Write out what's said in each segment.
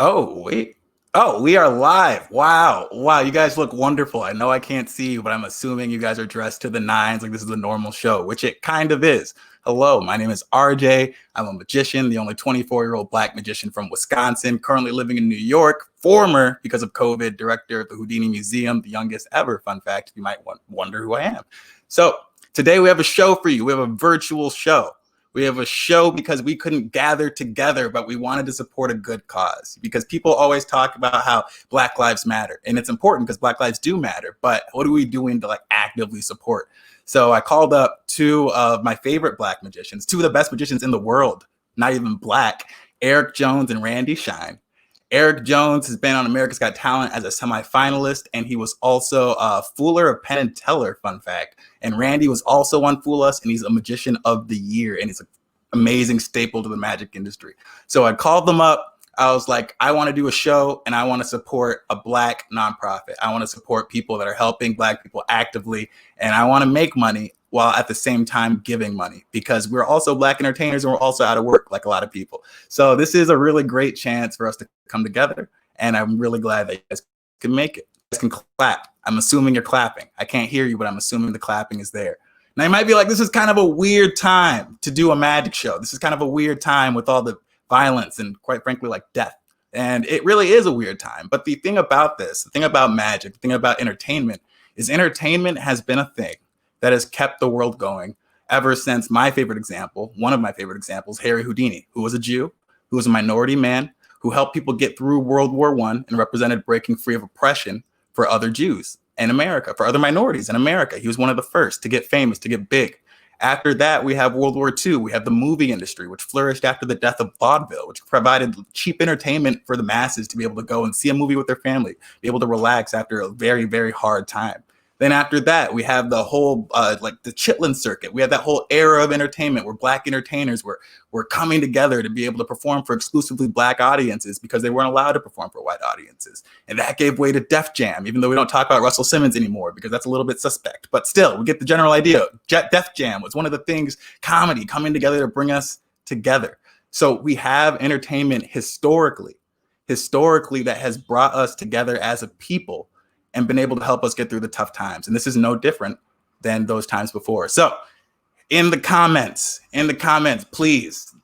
Oh, wait. Oh, we are live. Wow. Wow. You guys look wonderful. I know I can't see you, but I'm assuming you guys are dressed to the nines like this is a normal show, which it kind of is. Hello, my name is RJ. I'm a magician, the only 24-year-old Black magician from Wisconsin, currently living in New York, former, because of COVID, director of the Houdini Museum, the youngest ever. Fun fact, you might wonder who I am. So today we have a show for you. We have a virtual show. We have a show because we couldn't gather together, but we wanted to support a good cause. Because people always talk about how Black lives matter, and it's important because Black lives do matter. But what are we doing to like actively support? So I called up two of my favorite Black magicians, two of the best magicians in the world, not even Black, Eric Jones and Randy Shine. Eric Jones has been on America's Got Talent as a semifinalist, and he was also a Fooler of Penn and Teller, fun fact. And Randy was also on Fool Us, and he's a Magician of the Year, and he's an amazing staple to the magic industry. So I called them up. I was like, I want to do a show, and I want to support a Black nonprofit. I want to support people that are helping Black people actively, and I want to make money while at the same time giving money, because we're also Black entertainers and we're also out of work like a lot of people. So this is a really great chance for us to come together, and I'm really glad that you guys can make it. You guys can clap. I'm assuming you're clapping. I can't hear you, but I'm assuming the clapping is there. Now you might be like, this is kind of a weird time to do a magic show. This is kind of a weird time with all the violence and, quite frankly, like death. And it really is a weird time. But the thing about this, the thing about magic, the thing about entertainment is entertainment has been a thing that has kept the world going ever since my favorite example, one of my favorite examples, Harry Houdini, who was a Jew, who was a minority man, who helped people get through World War I and represented breaking free of oppression for other Jews in America, for other minorities in America. He was one of the first to get famous, to get big. After that, we have World War II. We have the movie industry, which flourished after the death of vaudeville, which provided cheap entertainment for the masses to be able to go and see a movie with their family, be able to relax after a very, very hard time. Then after that, we have the whole, like the Chitlin circuit. We had that whole era of entertainment where Black entertainers were coming together to be able to perform for exclusively Black audiences because they weren't allowed to perform for white audiences. And that gave way to Def Jam, even though we don't talk about Russell Simmons anymore because that's a little bit suspect. But still, we get the general idea. Def Jam was one of the things, comedy coming together to bring us together. So we have entertainment historically that has brought us together as a people and been able to help us get through the tough times. And this is no different than those times before. So in the comments, please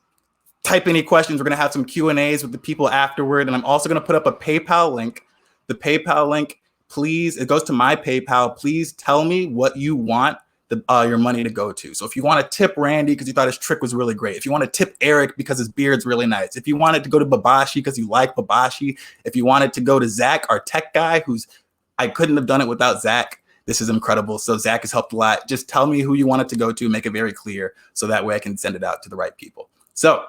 type any questions. We're going to have some Q&As with the people afterward. And I'm also going to put up a PayPal link. The PayPal link, please, it goes to my PayPal. Please tell me what you want your money to go to. So if you want to tip Randy because you thought his trick was really great, if you want to tip Eric because his beard's really nice, if you want it to go to Babashi because you like Babashi, if you want it to go to Zach, our tech guy, I couldn't have done it without Zach. This is incredible. So Zach has helped a lot. Just tell me who you want it to go to, make it very clear, so that way I can send it out to the right people. So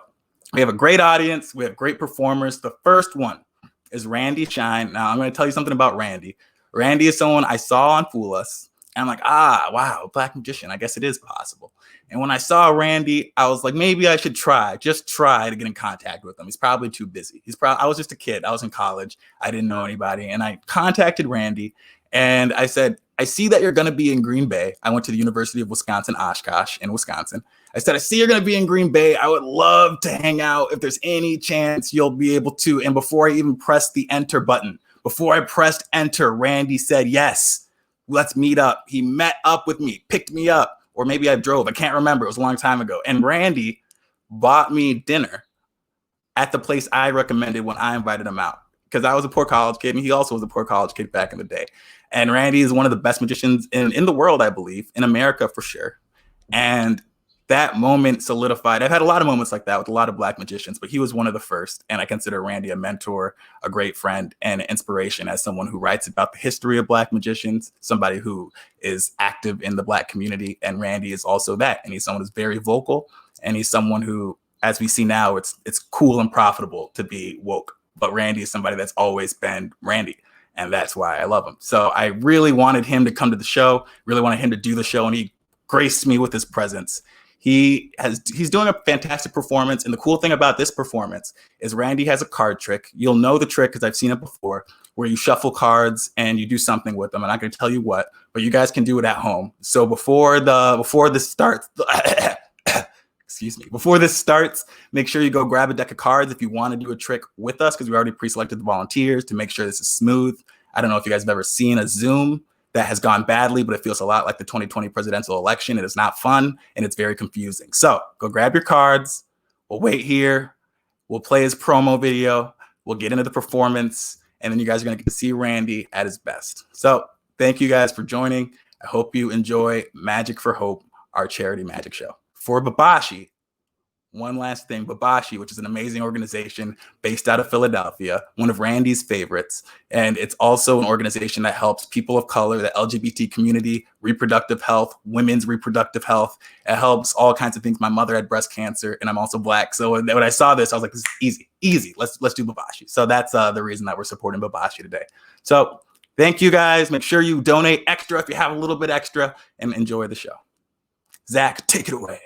we have a great audience. We have great performers. The first one is Randy Shine. Now I'm going to tell you something about Randy. Randy is someone I saw on Fool Us. And I'm like, wow, Black magician. I guess it is possible. And when I saw Randy, I was like, maybe I should just try to get in contact with him. He's probably too busy. I was just a kid. I was in college. I didn't know anybody. And I contacted Randy and I said, I see that you're going to be in Green Bay. I went to the University of Wisconsin, Oshkosh in Wisconsin. I said, I see you're going to be in Green Bay. I would love to hang out if there's any chance you'll be able to. And before I even pressed the enter button, before I pressed enter, Randy said, yes, let's meet up. He met up with me, picked me up. Or maybe I drove. I can't remember. It was a long time ago. And Randy bought me dinner at the place I recommended when I invited him out, because I was a poor college kid and he also was a poor college kid back in the day. And Randy is one of the best magicians in the world, I believe, in America for sure. And that moment solidified. I've had a lot of moments like that with a lot of Black magicians, but he was one of the first. And I consider Randy a mentor, a great friend, and an inspiration as someone who writes about the history of Black magicians, somebody who is active in the Black community. And Randy is also that. And he's someone who's very vocal. And he's someone who, as we see now, it's cool and profitable to be woke. But Randy is somebody that's always been Randy. And that's why I love him. So I really wanted him to come to the show, really wanted him to do the show. And he graced me with his presence. He's doing a fantastic performance. And the cool thing about this performance is Randy has a card trick. You'll know the trick because I've seen it before, where you shuffle cards and you do something with them. I'm not going to tell you what, but you guys can do it at home. So before this starts, excuse me. Before this starts, make sure you go grab a deck of cards if you want to do a trick with us, because we already pre-selected the volunteers to make sure this is smooth. I don't know if you guys have ever seen a Zoom that has gone badly, but it feels a lot like the 2020 presidential election. It is not fun, and it's very confusing. So go grab your cards. We'll wait here. We'll play his promo video. We'll get into the performance, and then you guys are going to get to see Randy at his best. So thank you guys for joining. I hope you enjoy Magic for Hope, our charity magic show. For Babashi, one last thing, Babashi, which is an amazing organization based out of Philadelphia, one of Randy's favorites. And it's also an organization that helps people of color, the LGBT community, reproductive health, women's reproductive health. It helps all kinds of things. My mother had breast cancer, and I'm also Black. So when I saw this, I was like, this is easy. Let's do Babashi. So that's the reason that we're supporting Babashi today. So thank you guys. Make sure you donate extra if you have a little bit extra, and enjoy the show. Zach, take it away.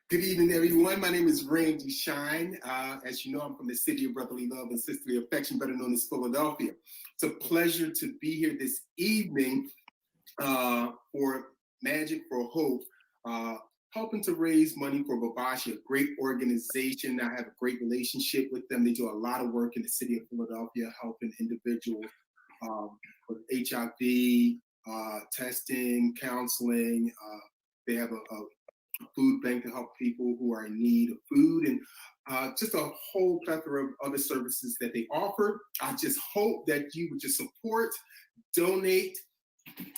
Good evening, everyone. My name is Randy Shine. As you know, I'm from the city of brotherly love and sisterly affection, better known as Philadelphia. It's a pleasure to be here this evening for Magic for Hope, helping to raise money for Babashi, a great organization. I have a great relationship with them. They do a lot of work in the city of Philadelphia, helping individuals with HIV, testing, counseling. They have a food bank to help people who are in need of food, and just a whole plethora of other services that they offer. I just hope that you would just support, donate,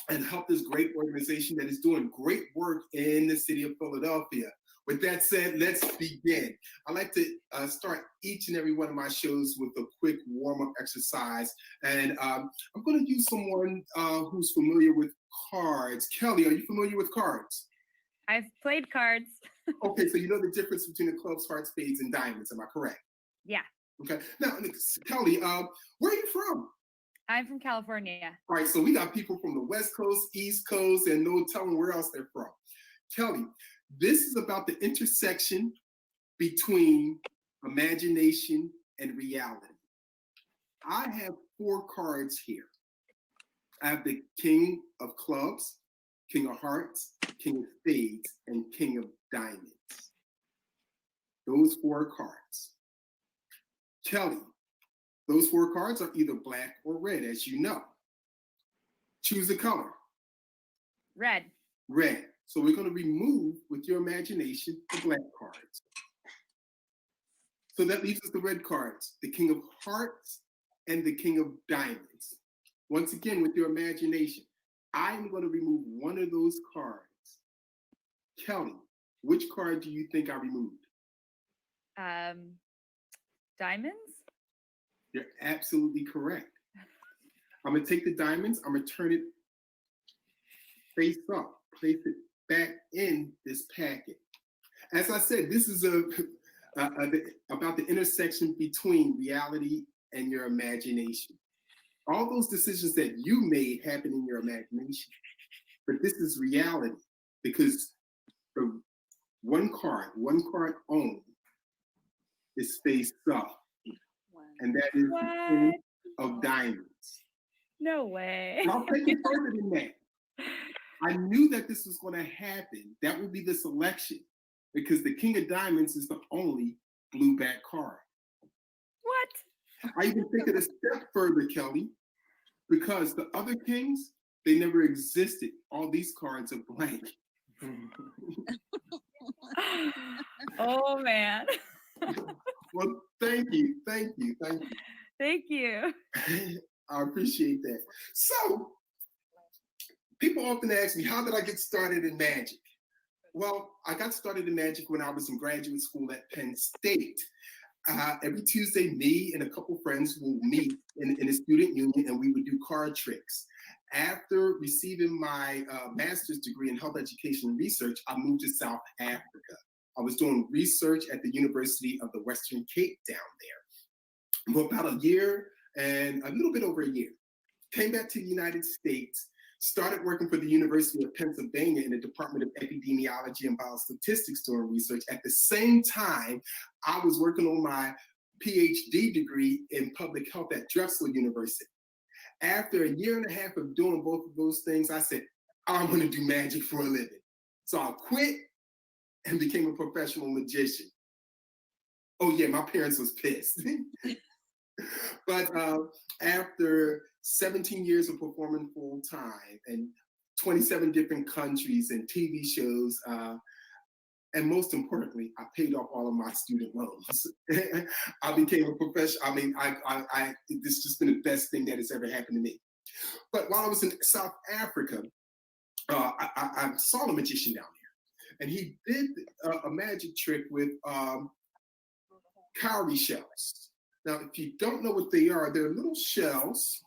and help this great organization that is doing great work in the city of Philadelphia. With that said, let's begin. I like to start each and every one of my shows with a quick warm-up exercise, and I'm going to use someone who's familiar with cards. Kelly, are you familiar with cards? I've played cards. Okay, so you know the difference between the clubs, hearts, spades, and diamonds. Am I correct? Yeah. Okay. Now, Kelly, where are you from? I'm from California. All right, so we got people from the West Coast, East Coast, and no telling where else they're from. Kelly, this is about the intersection between imagination and reality. I have 4 cards here. I have the King of Clubs, King of Hearts, King of Spades, and King of Diamonds. Those 4 cards. Kelly, those 4 cards are either black or red, as you know. Choose a color. Red. Red. So we're going to remove, with your imagination, the black cards. So that leaves us the red cards, the King of Hearts and the King of Diamonds. Once again, with your imagination, I'm going to remove one of those cards. Kelly, which card do you think I removed? Diamonds? You're absolutely correct. I'm going to take the diamonds, I'm going to turn it face up, place it back in this packet. As I said, this is about the intersection between reality and your imagination. All those decisions that you made happen in your imagination, but this is reality because the one card only is face up, and that is the King of Diamonds. No way. And I'll take it further than that. I knew that this was going to happen. That would be the selection because the King of Diamonds is the only blue back card. What? I even take it a step further, Kelly, because the other kings, they never existed. All these cards are blank. Oh, man. Well, thank you. Thank you. I appreciate that. So, people often ask me, how did I get started in magic? Well, I got started in magic when I was in graduate school at Penn State. Every Tuesday, me and a couple friends will meet in a student union and we would do card tricks. After receiving my master's degree in health education and research, I moved to South Africa. I was doing research at the University of the Western Cape down there for about a year and a little bit over a year. Came back to the United States, started working for the University of Pennsylvania in the Department of Epidemiology and Biostatistics doing research. At the same time, I was working on my PhD degree in public health at Drexel University. After a year and a half of doing both of those things, I said, I'm gonna do magic for a living. So I quit and became a professional magician. Oh yeah, my parents was pissed. But after 17 years of performing full time and 27 different countries and TV shows, and most importantly, I paid off all of my student loans. I became a professional. I mean, this has just been the best thing that has ever happened to me. But while I was in South Africa, I saw a magician down there, and he did a magic trick with cowrie shells. Now, if you don't know what they are, they're little shells.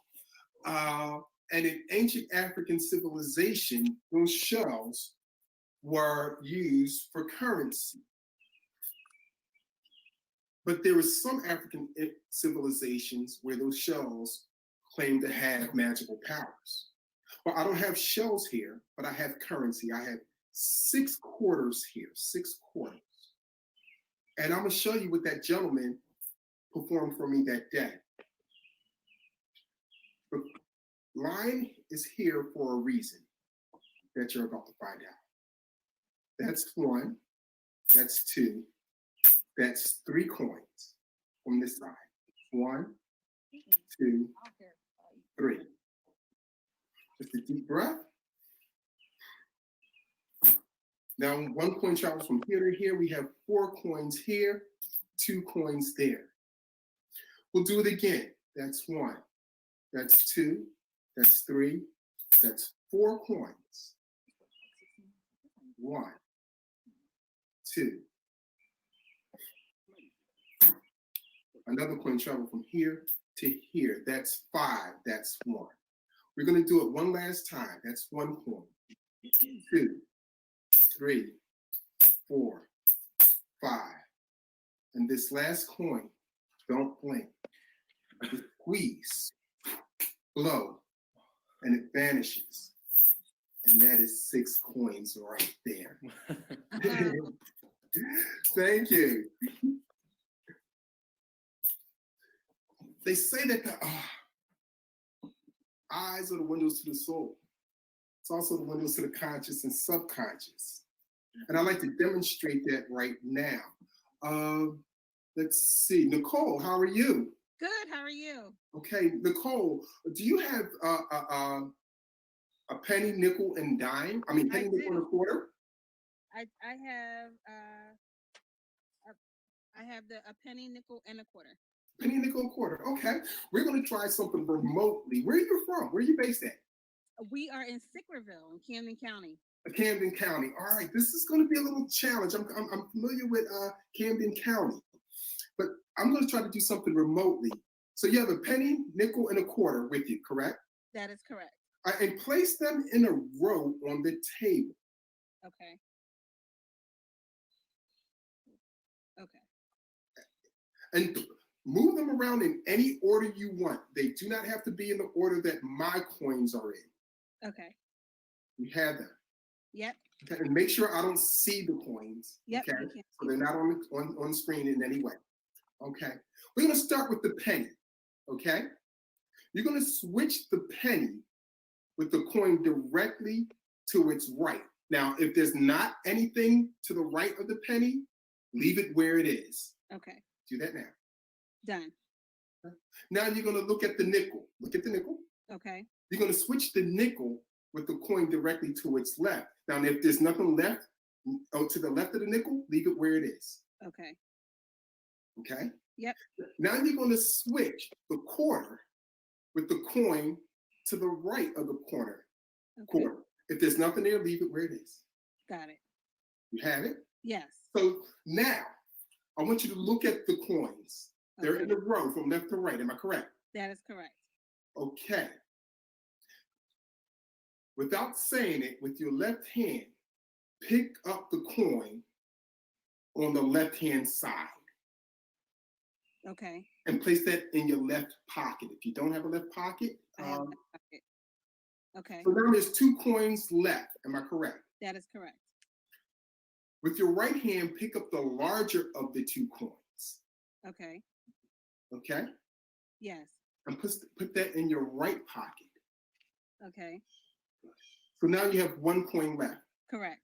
And in ancient African civilization, those shells were used for currency. But there were some African civilizations where those shells claimed to have magical powers. Well, I don't have shells here, but I have currency. I have 6 quarters here, 6 quarters. And I'm gonna show you what that gentleman performed for me that day. The line is here for a reason that you're about to find out. That's 1, that's 2, that's 3 coins from this side. 1, 2, 3. Just a deep breath. Now 1 coin travels from here to here. We have 4 coins here, 2 coins there. We'll do it again. That's 1, that's 2, that's 3, that's 4 coins. 1, 2. Another coin travel from here to here. That's 5, that's 1. We're gonna do it one last time. That's 1 coin. 2, 3, 4, 5. And this last coin, don't blink. Just squeeze, blow, and it vanishes. And that is 6 coins right there. Thank you. They say that the eyes are the windows to the soul. It's also the windows to the conscious and subconscious. And I like to demonstrate that right now. Let's see, Nicole, how are you? Good, how are you? Okay, Nicole, do you have A penny, nickel, and dime. I mean, penny, nickel, and a quarter. I have a penny, nickel, and a quarter. Penny, nickel, and quarter. Okay. We're going to try something remotely. Where are you from? Where are you based at? We are in Sickerville in Camden County. Camden County. All right. This is going to be a little challenge. I'm familiar with Camden County, but I'm going to try to do something remotely. So you have a penny, nickel, and a quarter with you, correct? That is correct. All right, and place them in a row on the table. Okay. Okay. And move them around in any order you want. They do not have to be in the order that my coins are in. Okay. You have them. Yep. Okay, and make sure I don't see the coins. Yep. Okay. So they're not on the screen in any way. Okay. We're going to start with the penny. Okay. You're going to switch the penny with the coin directly to its right. Now, if there's not anything to the right of the penny, leave it where it is. Okay. Do that now. Done. Now you're going to look at the nickel. Look at the nickel. Okay. You're going to switch the nickel with the coin directly to its left. Now, if there's nothing left to the left of the nickel, leave it where it is. Okay. Okay? Yep. Now you're going to switch the quarter with the coin to the right of the quarter. If there's nothing there, leave it where it is. Got it. You have it? Yes. So now I want you to look at the coins. Okay. They're in a row from left to right. Am I correct? That is correct. Okay. Without saying it, with your left hand, pick up the coin on the left-hand side. Okay. And place that in your left pocket. If you don't have a left pocket. I have a left pocket. Okay. So now there's 2 coins left. Am I correct? That is correct. With your right hand, pick up the larger of the 2 coins. Okay. Okay? Yes. And put that in your right pocket. Okay. So now you have 1 coin left. Correct.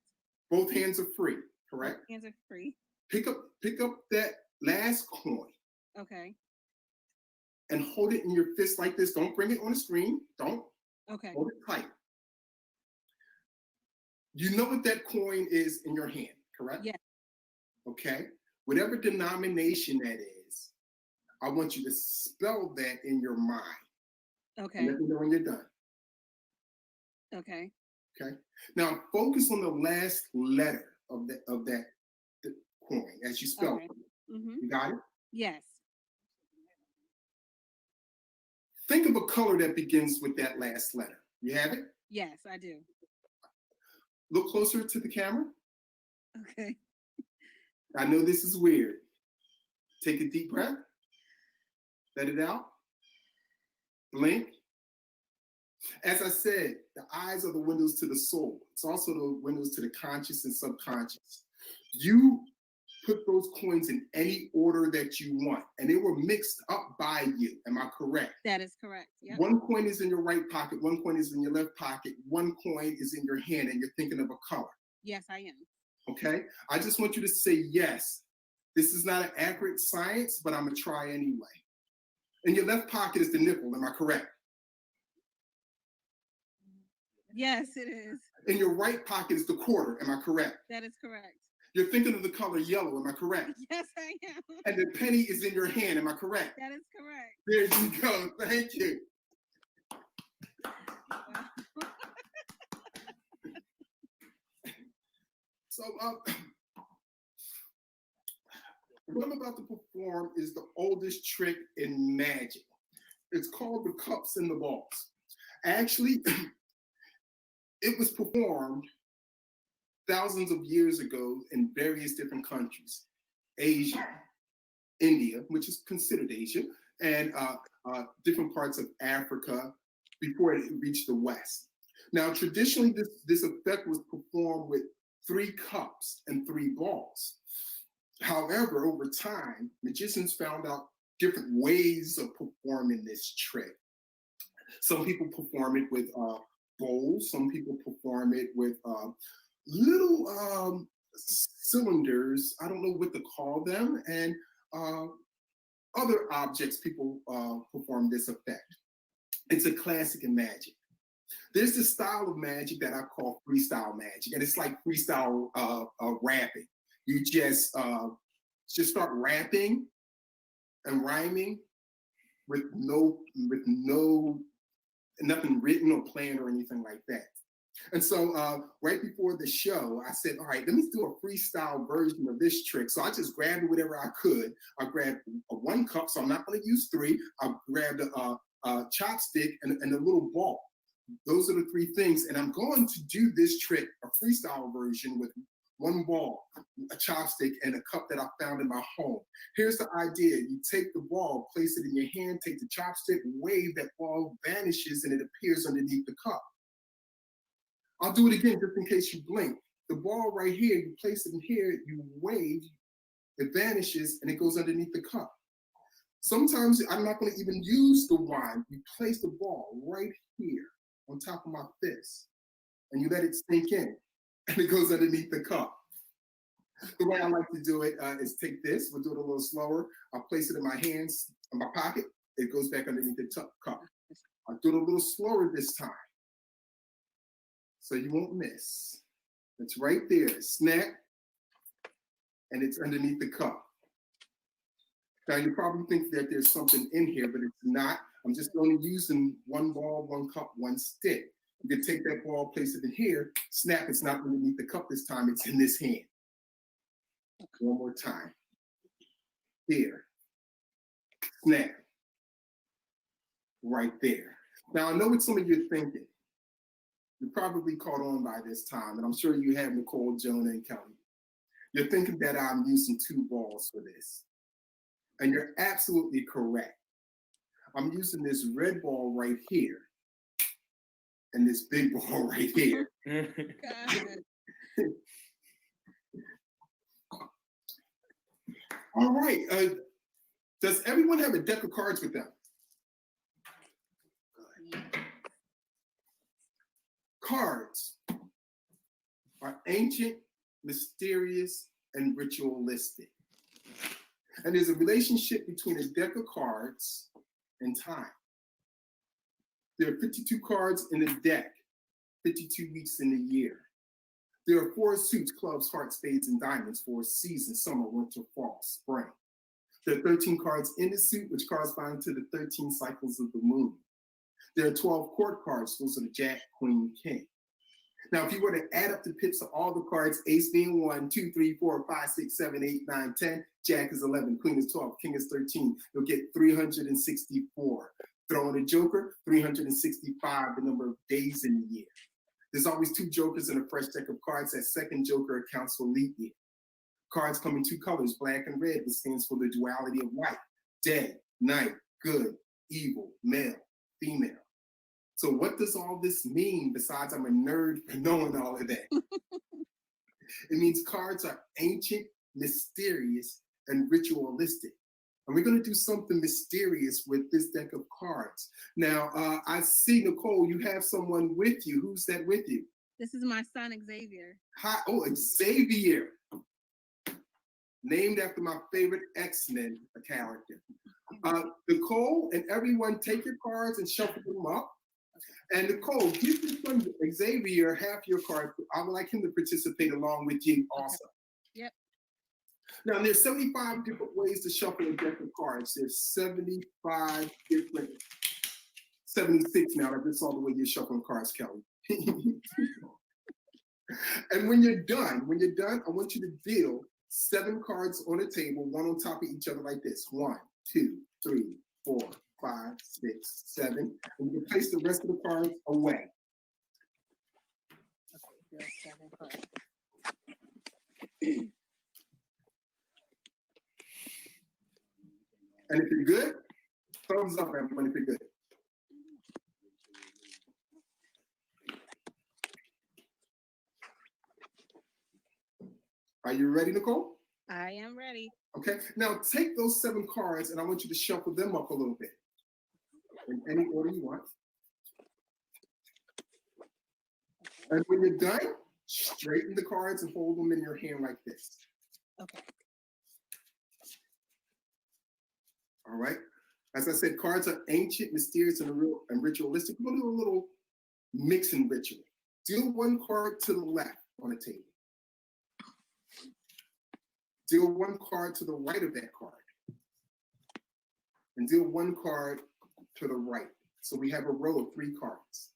Both hands are free, correct? Both hands are free. Pick up that last coin. Okay. And hold it in your fist like this. Don't bring it on the screen. Don't. Okay. Hold it tight. You know what that coin is in your hand, correct? Yes. Okay. Whatever denomination that is, I want you to spell that in your mind. Okay. And let me know when you're done. Okay. Okay. Now focus on the last letter of that coin as you spell it. Mm-hmm. You got it? Yes. Think of a color that begins with that last letter. You have it? Yes, I do. Look closer to the camera. Okay. I know this is weird. Take a deep breath. Let it out. Blink. As I said, the eyes are the windows to the soul. It's also the windows to the conscious and subconscious. You put those coins in any order that you want, and they were mixed up by you. Am I correct? That is correct. Yep. 1 coin is in your right pocket, 1 coin is in your left pocket, 1 coin is in your hand, and you're thinking of a color. Yes, I am. Okay? I just want you to say yes. This is not an accurate science, but I'm going to try anyway. In your left pocket is the nickel. Am I correct? Yes, it is. In your right pocket is the quarter. Am I correct? That is correct. You're thinking of the color yellow. Am I correct? Yes, I am. And the penny is in your hand. Am I correct? That is correct. There you go. Thank you. So what I'm about to perform is the oldest trick in magic. It's called the cups and the balls. Actually, it was performed thousands of years ago in various different countries. Asia, India, which is considered Asia, and different parts of Africa before it reached the West. Now, traditionally, this effect was performed with 3 cups and 3 balls. However, over time, magicians found out different ways of performing this trick. Some people perform it with bowls. Some people perform it with little cylinders. I don't know what to call them. And other objects people perform this effect. It's a classic in magic. There's this style of magic that I call freestyle magic, and it's like freestyle rapping. You just start rapping and rhyming with nothing written or planned or anything like that. And so right before the show, I said, all right, let me do a freestyle version of this trick. So I just grabbed whatever I could. I grabbed a 1 cup, so I'm not going to use 3. I grabbed a chopstick and a little ball. Those are the 3 things. And I'm going to do this trick, a freestyle version with 1 ball, a chopstick, and a cup that I found in my home. Here's the idea. You take the ball, place it in your hand, take the chopstick, wave, that ball vanishes, and it appears underneath the cup. I'll do it again just in case you blink. The ball right here, you place it in here, you wave, it vanishes, and it goes underneath the cup. Sometimes I'm not going to even use the wine. You place the ball right here on top of my fist, and you let it sink in, and it goes underneath the cup. The way I like to do it is take this, we'll do it a little slower. I'll place it in my hands, in my pocket, it goes back underneath the cup. I'll do it a little slower this time, so you won't miss. It's right there, snap, and it's underneath the cup. Now you probably think that there's something in here, but it's not. I'm just only using 1 ball, 1 cup, 1 stick. You can take that ball, place it in here, snap, it's not underneath the cup this time, it's in this hand. 1 more time. Here, snap, right there. Now I know what some of you are thinking. You're probably caught on by this time, and I'm sure you have, Nicole, Jonah, and Kelly. You're thinking that I'm using 2 balls for this. And you're absolutely correct. I'm using this red ball right here and this big ball right here. All right. Does everyone have a deck of cards with them? Cards are ancient, mysterious, and ritualistic. And there's a relationship between a deck of cards and time. There are 52 cards in a deck, 52 weeks in a year. There are 4 suits, clubs, hearts, spades, and diamonds for a season: summer, winter, fall, spring. There are 13 cards in the suit, which correspond to the 13 cycles of the moon. There are 12 court cards. Those are the Jack, Queen, King. Now, if you were to add up the pips of all the cards, ace being 1, 2, 3, 4, 5, 6, 7, 8, 9, 10, Jack is 11, Queen is 12, King is 13, you'll get 364. Throw in a joker, 365, the number of days in the year. There's always 2 jokers in a fresh deck of cards. That second joker accounts for leap year. Cards come in 2 colors, black and red, which stands for the duality of life: day, night, good, evil, male, female. So what does all this mean besides I'm a nerd for knowing all of that? It means cards are ancient, mysterious, and ritualistic. And we're going to do something mysterious with this deck of cards. Now, I see, Nicole, you have someone with you. Who's that with you? This is my son, Xavier. Hi, oh, Xavier. Named after my favorite X-Men character. Nicole and everyone, take your cards and shuffle them up. And Nicole, give your son Xavier half your cards. I would like him to participate along with you also. Okay. Yep. Now, there's 75 different ways to shuffle a deck of cards. There's 75 different, 76 now. I just saw the way you're shuffling cards, Kelly. And when you're done, I want you to deal 7 cards on a table, 1 on top of each other like this. 1, 2, 3, 4, 5, 6, 7. And you place the rest of the cards away. Okay, 7 cards. And if you're good, thumbs up, everyone, if you're good. Are you ready, Nicole? I am ready. Okay, now take those 7 cards and I want you to shuffle them up a little bit in any order you want. And when you're done, straighten the cards and hold them in your hand like this. Okay. All right. As I said, cards are ancient, mysterious, and ritualistic. We're going to do a little mixing ritual. Deal one card to the left on a table. Deal one card to the right of that card. And deal one card to the right. So we have a row of 3 cards.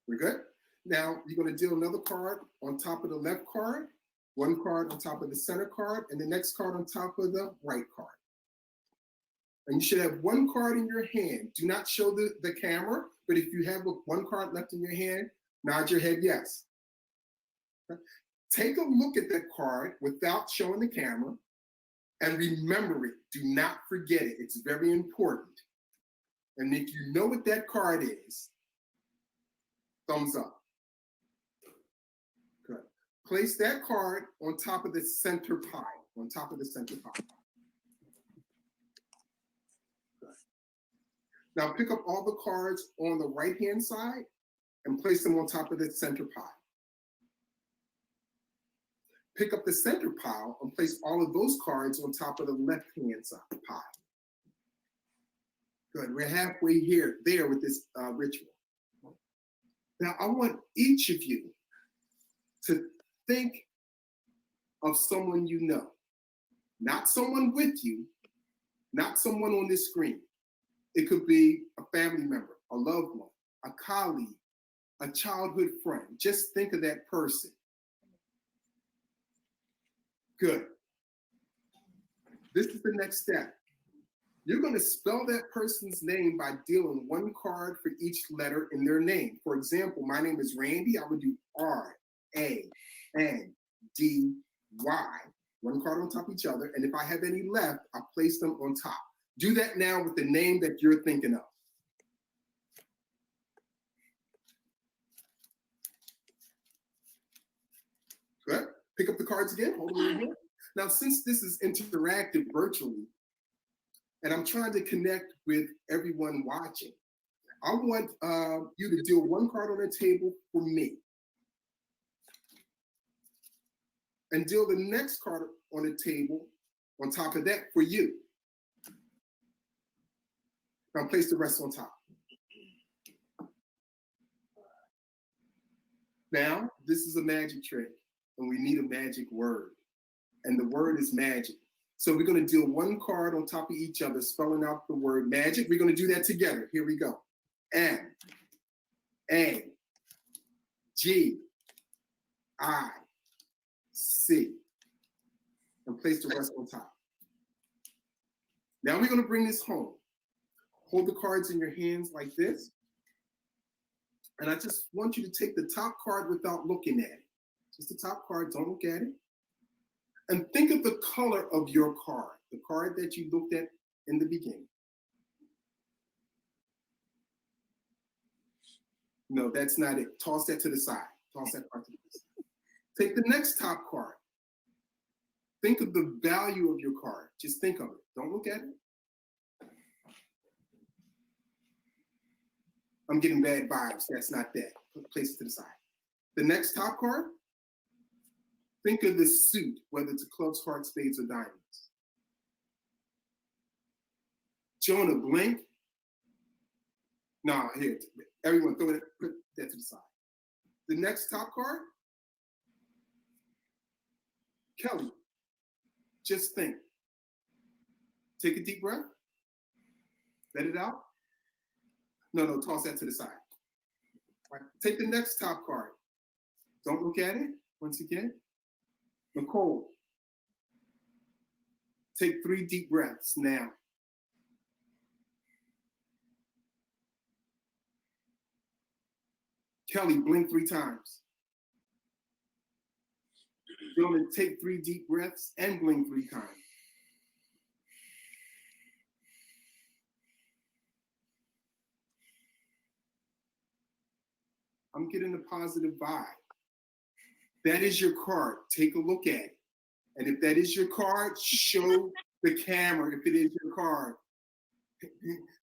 We're good? Now you're going to deal another card on top of the left card, one card on top of the center card, and the next card on top of the right card. And you should have one card in your hand. Do not show the camera, but if you have one card left in your hand, nod your head yes. Okay? Take a look at that card without showing the camera and remember it. Do not forget it. It's very important. And if you know what that card is, thumbs up. Good. Place that card on top of the center pile, on top of the center pile. Good. Now pick up all the cards on the right-hand side and place them on top of the center pile. Pick up the center pile and place all of those cards on top of the left-hand side pile. Good, we're halfway there with this ritual. Now I want each of you to think of someone you know, not someone with you, not someone on this screen. It could be a family member, a loved one, a colleague, a childhood friend. Just think of that person. Good. This is the next step. You're going to spell that person's name by dealing one card for each letter in their name. For example, my name is Randy. I would do R-A-N-D-Y. One card on top of each other. And if I have any left, I place them on top. Do that now with the name that you're thinking of. Good. Pick up the cards again. Hold them in your hand. Now, since this is interactive virtually, and I'm trying to connect with everyone watching, I want you to deal one card on the table for me. And deal the next card on the table on top of that for you. Now place the rest on top. Now, this is a magic trick, and we need a magic word. And the word is magic. So we're going to deal one card on top of each other, spelling out the word magic. We're going to do that together. Here we go. M-A-G-I-C. And place the rest on top. Now we're going to bring this home. Hold the cards in your hands like this. And I just want you to take the top card without looking at it. Just the top card, don't look at it. And think of the color of your card, the card that you looked at in the beginning. No, that's not it. Toss that to the side. Toss that card to the side. Take the next top card. Think of the value of your card. Just think of it. Don't look at it. I'm getting bad vibes. That's not that. Place it to the side. The next top card. Think of the suit, whether it's a clubs, hearts, spades, or diamonds. Jonah, blink. Nah, here, everyone put that to the side. The next top card, Kelly, just think. Take a deep breath. Let it out. No, toss that to the side. All right, take the next top card. Don't look at it, once again. Nicole, take 3 deep breaths now. Kelly, blink 3 times. Dylan, take 3 deep breaths and blink 3 times. I'm getting a positive vibe. That is your card. Take a look at it. And if that is your card, show the camera if it is your card.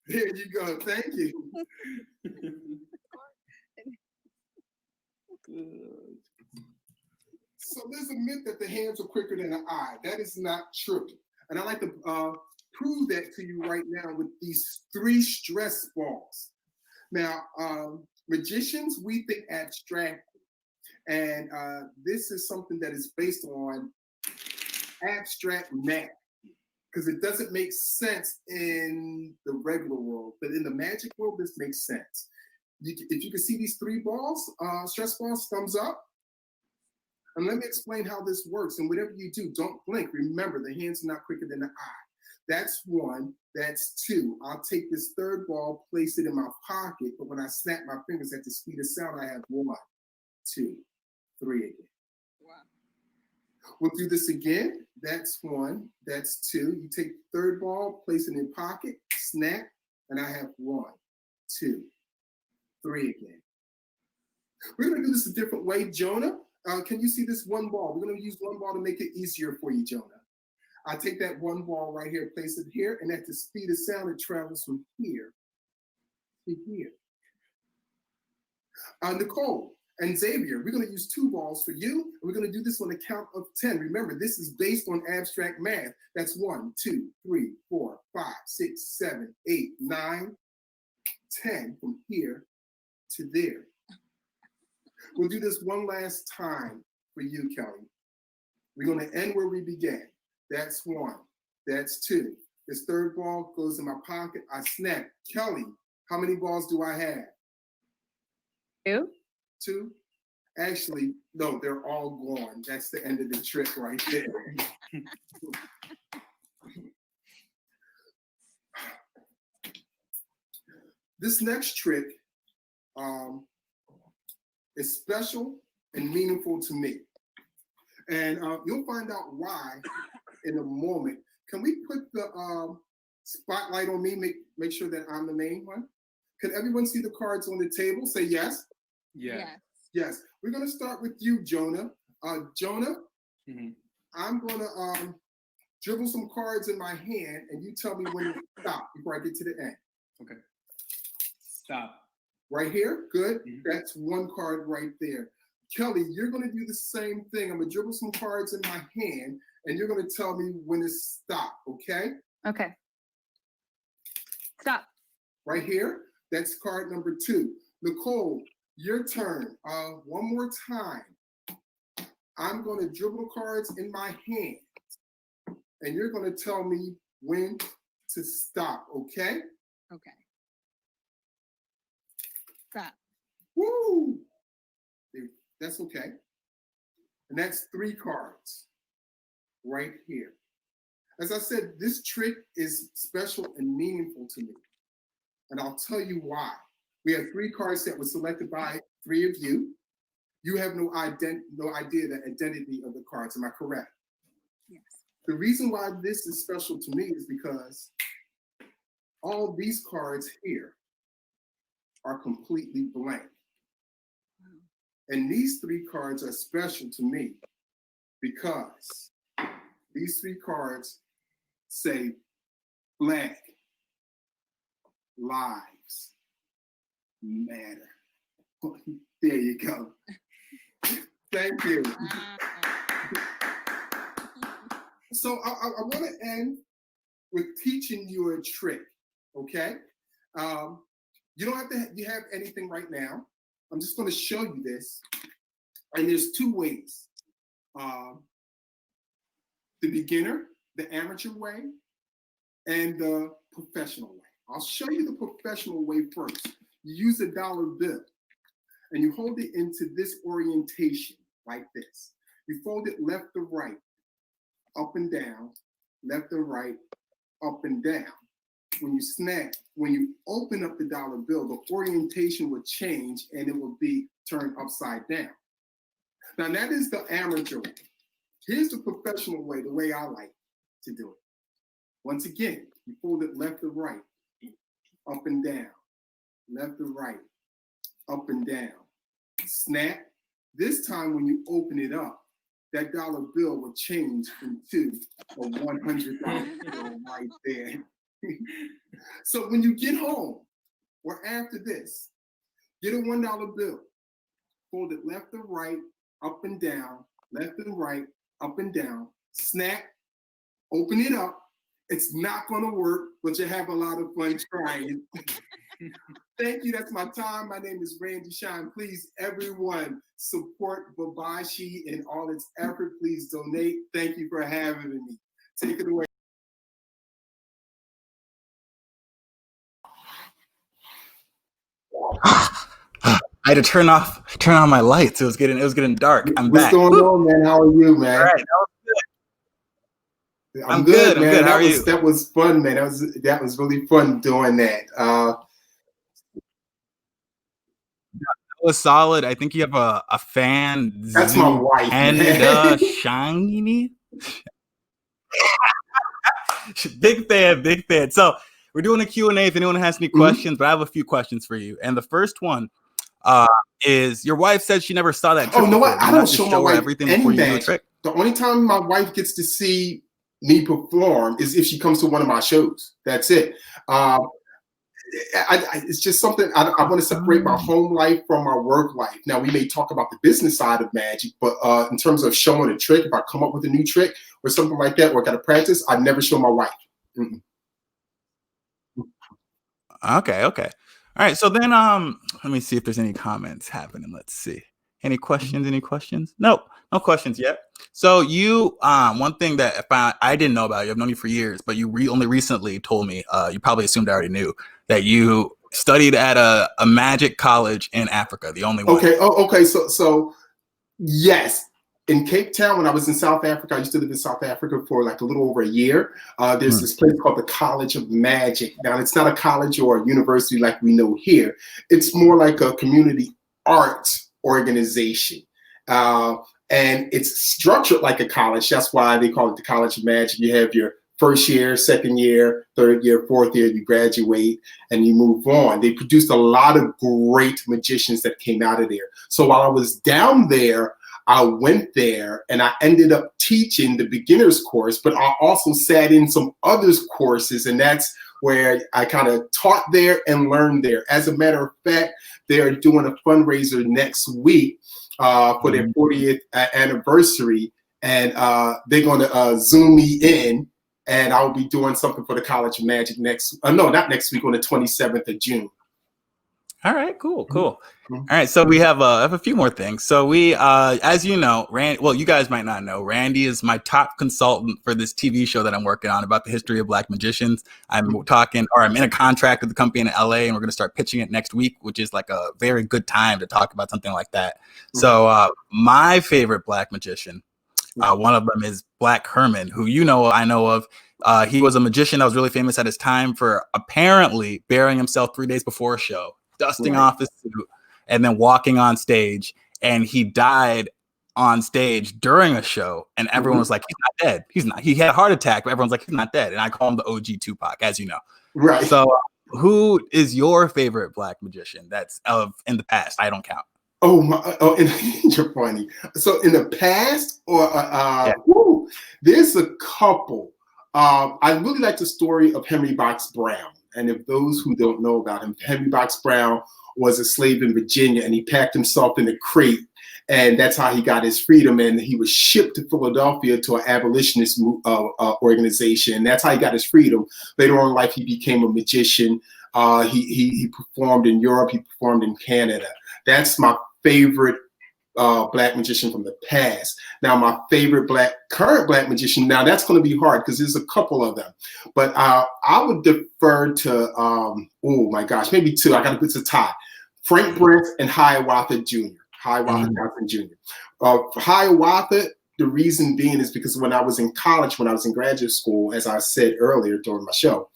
There you go. Thank you. So there's a myth that the hands are quicker than the eye. That is not true. And I like to prove that to you right now with these 3 stress balls. Now, magicians, we think abstract, and this is something that is based on abstract math, because it doesn't make sense in the regular world, but in the magic world, this makes sense. If you can see these 3 balls, stress balls, thumbs up. And let me explain how this works. And whatever you do, don't blink. Remember, the hand's not quicker than the eye. That's 1, that's 2. I'll take this 3rd ball, place it in my pocket, but when I snap my fingers at the speed of sound, I have 1, 2, 3 again. Wow. We'll do this again. That's 1, that's 2. You take the 3rd ball, place it in your pocket, snap, and I have 1, 2, 3 again. We're gonna do this a different way. Jonah, can you see this 1 ball? We're gonna use 1 ball to make it easier for you, Jonah. I take that 1 ball right here, place it here, and at the speed of sound, it travels from here to here. Nicole and Xavier, we're gonna use 2 balls for you, and we're gonna do this on the count of 10. Remember, this is based on abstract math. That's 1, 2, 3, 4, 5, 6, 7, 8, 9, 10 from here to there. We'll do this one last time for you, Kelly. We're gonna end where we began. That's 1, that's 2. This 3rd ball goes in my pocket, I snap. Kelly, how many balls do I have? 2. 2? Actually, no, they're all gone. That's the end of the trick right there. This next trick is special and meaningful to me. And you'll find out why in a moment. Can we put the spotlight on me, make sure that I'm the main one? Can everyone see the cards on the table? Say yes. Yes. Yes. We're gonna start with you, Jonah. Jonah, I'm gonna dribble some cards in my hand and you tell me when to stop before I get to the end. Okay. Stop. Right here? Good. That's 1 card right there. Kelly, you're going to do the same thing. I'm going to dribble some cards in my hand, and you're going to tell me when to stop, okay? Okay. Stop. Right here, that's card number 2. Nicole, your turn. One more time. I'm going to dribble cards in my hand, and you're going to tell me when to stop, okay? Okay. Stop. Woo! That's okay. And that's 3 cards right here. As I said, this trick is special and meaningful to me. And I'll tell you why. We have 3 cards that were selected by 3 of you. You have no idea the identity of the cards. Am I correct? Yes. The reason why this is special to me is because all these cards here are completely blank. And these 3 cards are special to me because these 3 cards say Black lives matter. There you go. Thank you. So I want to end with teaching you a trick, okay? You don't have to have anything right now. I'm just going to show you this. And there's 2 ways. The beginner, the amateur way, and the professional way. I'll show you the professional way first. You use a dollar bill and you hold it into this orientation like this. You fold it left to right, up and down, left to right, up and down. When you snap, when you open up the dollar bill, the orientation will change and it will be turned upside down. Now that is the amateur way. Here's the professional way, the way I like to do it. Once again, you fold it left to right, up and down, left to right, up and down. Snap. This time when you open it up, that dollar bill will change into a $100 bill right there. So when you get home or after this, get a $1 bill, fold it left to right, up and down, left and right, up and down, snap, open it up, It's not going to work, but you have a lot of fun trying. Thank you. That's my time. My name is Randy Shine. Please, everyone, support Babashi in all its effort. Please donate. Thank you for having me. Take it away. I had to turn on my lights. It was getting dark. I'm What's back. going on, man? How are you, man? All right, I'm good, man. I'm good. How are you? That was fun, man. That was really fun doing that. That was solid. I think you have a fan. That's my wife, Panda man. Shiny. Big fan. So we're doing a Q&A if anyone has any questions, but I have a few questions for you. And the first one is your wife said she never saw that trick. Oh, no, before. I don't show my wife everything any before you do a magic. trick. The only time my wife gets to see me perform is if she comes to one of my shows. That's it. It's just something I want to separate my home life from my work life. Now, we may talk about the business side of magic, but in terms of showing a trick, if I come up with a new trick or something like that, or I got to practice, I never show my wife. Mm-mm. Okay. All right. So then let me see if there's any comments happening. Let's see. Any questions? Nope, no questions yet. So you one thing that I didn't know about you, I've known you for years, but you only recently told me, you probably assumed I already knew, that you studied at a magic college in Africa, the only one. Okay. Oh, okay. So yes. In Cape Town, when I was in South Africa, I used to live in South Africa for like a little over a year. There's this place called the College of Magic. Now, it's not a college or a university like we know here. It's more like a community arts organization. And it's structured like a college. That's why they call it the College of Magic. You have your first year, second year, third year, fourth year, you graduate and you move on. They produced a lot of great magicians that came out of there. So while I was down there, I went there and I ended up teaching the beginner's course, but I also sat in some others courses, and that's where I kind of taught there and learned there. As a matter of fact, they are doing a fundraiser next week for their 40th anniversary, and they're going to Zoom me in, and I'll be doing something for the College of Magic not next week, on the 27th of June. All right, cool. All right, so we have a few more things. So we, as you know, you guys might not know, Randy is my top consultant for this TV show that I'm working on about the history of Black magicians. I'm in a contract with the company in LA, and we're going to start pitching it next week, which is like a very good time to talk about something like that. So my favorite Black magician, one of them is Black Herman, who I know of. He was a magician that was really famous at his time for apparently burying himself 3 days before a show, dusting off his suit, and then walking on stage. And he died on stage during a show, and everyone was like, "He's not dead. He's not. He had a heart attack," but everyone's like, "He's not dead." And I call him the OG Tupac, as you know. Right. So, who is your favorite Black magician that's in the past? I don't count. You're funny. So in the past, there's a couple. I really like the story of Henry Box Brown. And if those who don't know about him, Henry Box Brown was a slave in Virginia, and he packed himself in a crate, and that's how he got his freedom. And he was shipped to Philadelphia to an abolitionist organization, and that's how he got his freedom. Later on in life, he became a magician. He performed in Europe. He performed in Canada. That's my favorite Black magician from the past. Now, my favorite current Black magician, now that's going to be hard because there's a couple of them, but I would defer to, oh my gosh, maybe two. I got to put a tie. Frank Brent and Hiawatha Jr. Johnson Jr. Hiawatha, the reason being is because when I was in college, when I was in graduate school, as I said earlier during my show,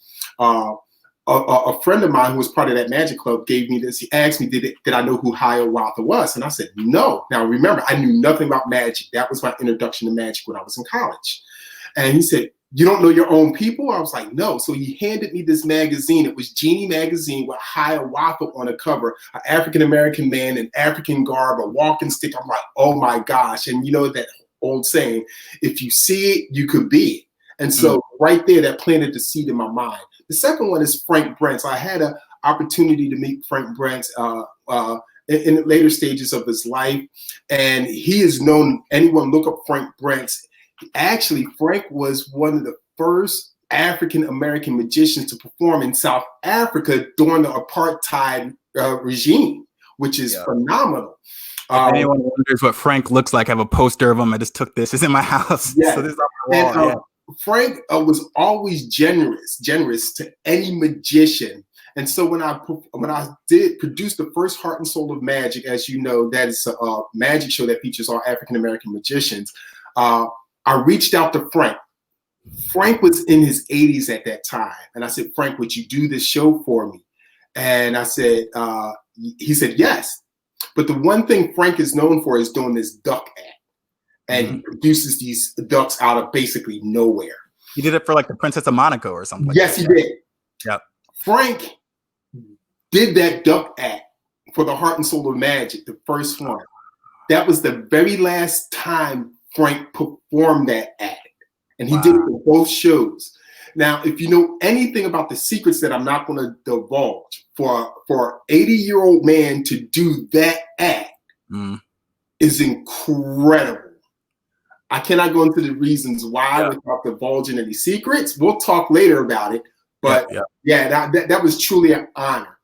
a friend of mine who was part of that magic club gave me this. He asked me, did I know who Hiawatha was? And I said, no. Now, remember, I knew nothing about magic. That was my introduction to magic when I was in college. And he said, you don't know your own people? I was like, no. So he handed me this magazine. It was Genie magazine with Hiawatha on the cover, an African-American man in African garb, a walking stick. I'm like, oh my gosh. And you know that old saying, if you see it, you could be it. And so right there, that planted the seed in my mind. The second one is Frank Brent. So I had an opportunity to meet Frank Brent in the later stages of his life. And he is known, anyone look up Frank Brent. Actually, Frank was one of the first African American magicians to perform in South Africa during the apartheid regime, which is phenomenal. If anyone wonders what Frank looks like, I have a poster of him. I just took this. It's in my house. Yes. So this is on my wall. Frank was always generous to any magician. And so when I did produce the first Heart and Soul of Magic, as you know, that is a magic show that features all African American magicians, I reached out to Frank. Frank was in his 80s at that time. And I said, Frank, would you do this show for me? And I said, he said, yes. But the one thing Frank is known for is doing this duck act. And he produces these ducks out of basically nowhere. He did it for like the Princess of Monaco or something. Yes, he did. Yep. Frank did that duck act for the Heart and Soul of Magic, the first one. That was the very last time Frank performed that act. And he did it for both shows. Now, if you know anything about the secrets that I'm not going to divulge, for an 80-year-old man to do that act is incredible. I cannot go into the reasons why without divulging any secrets. We'll talk later about it. But that was truly an honor.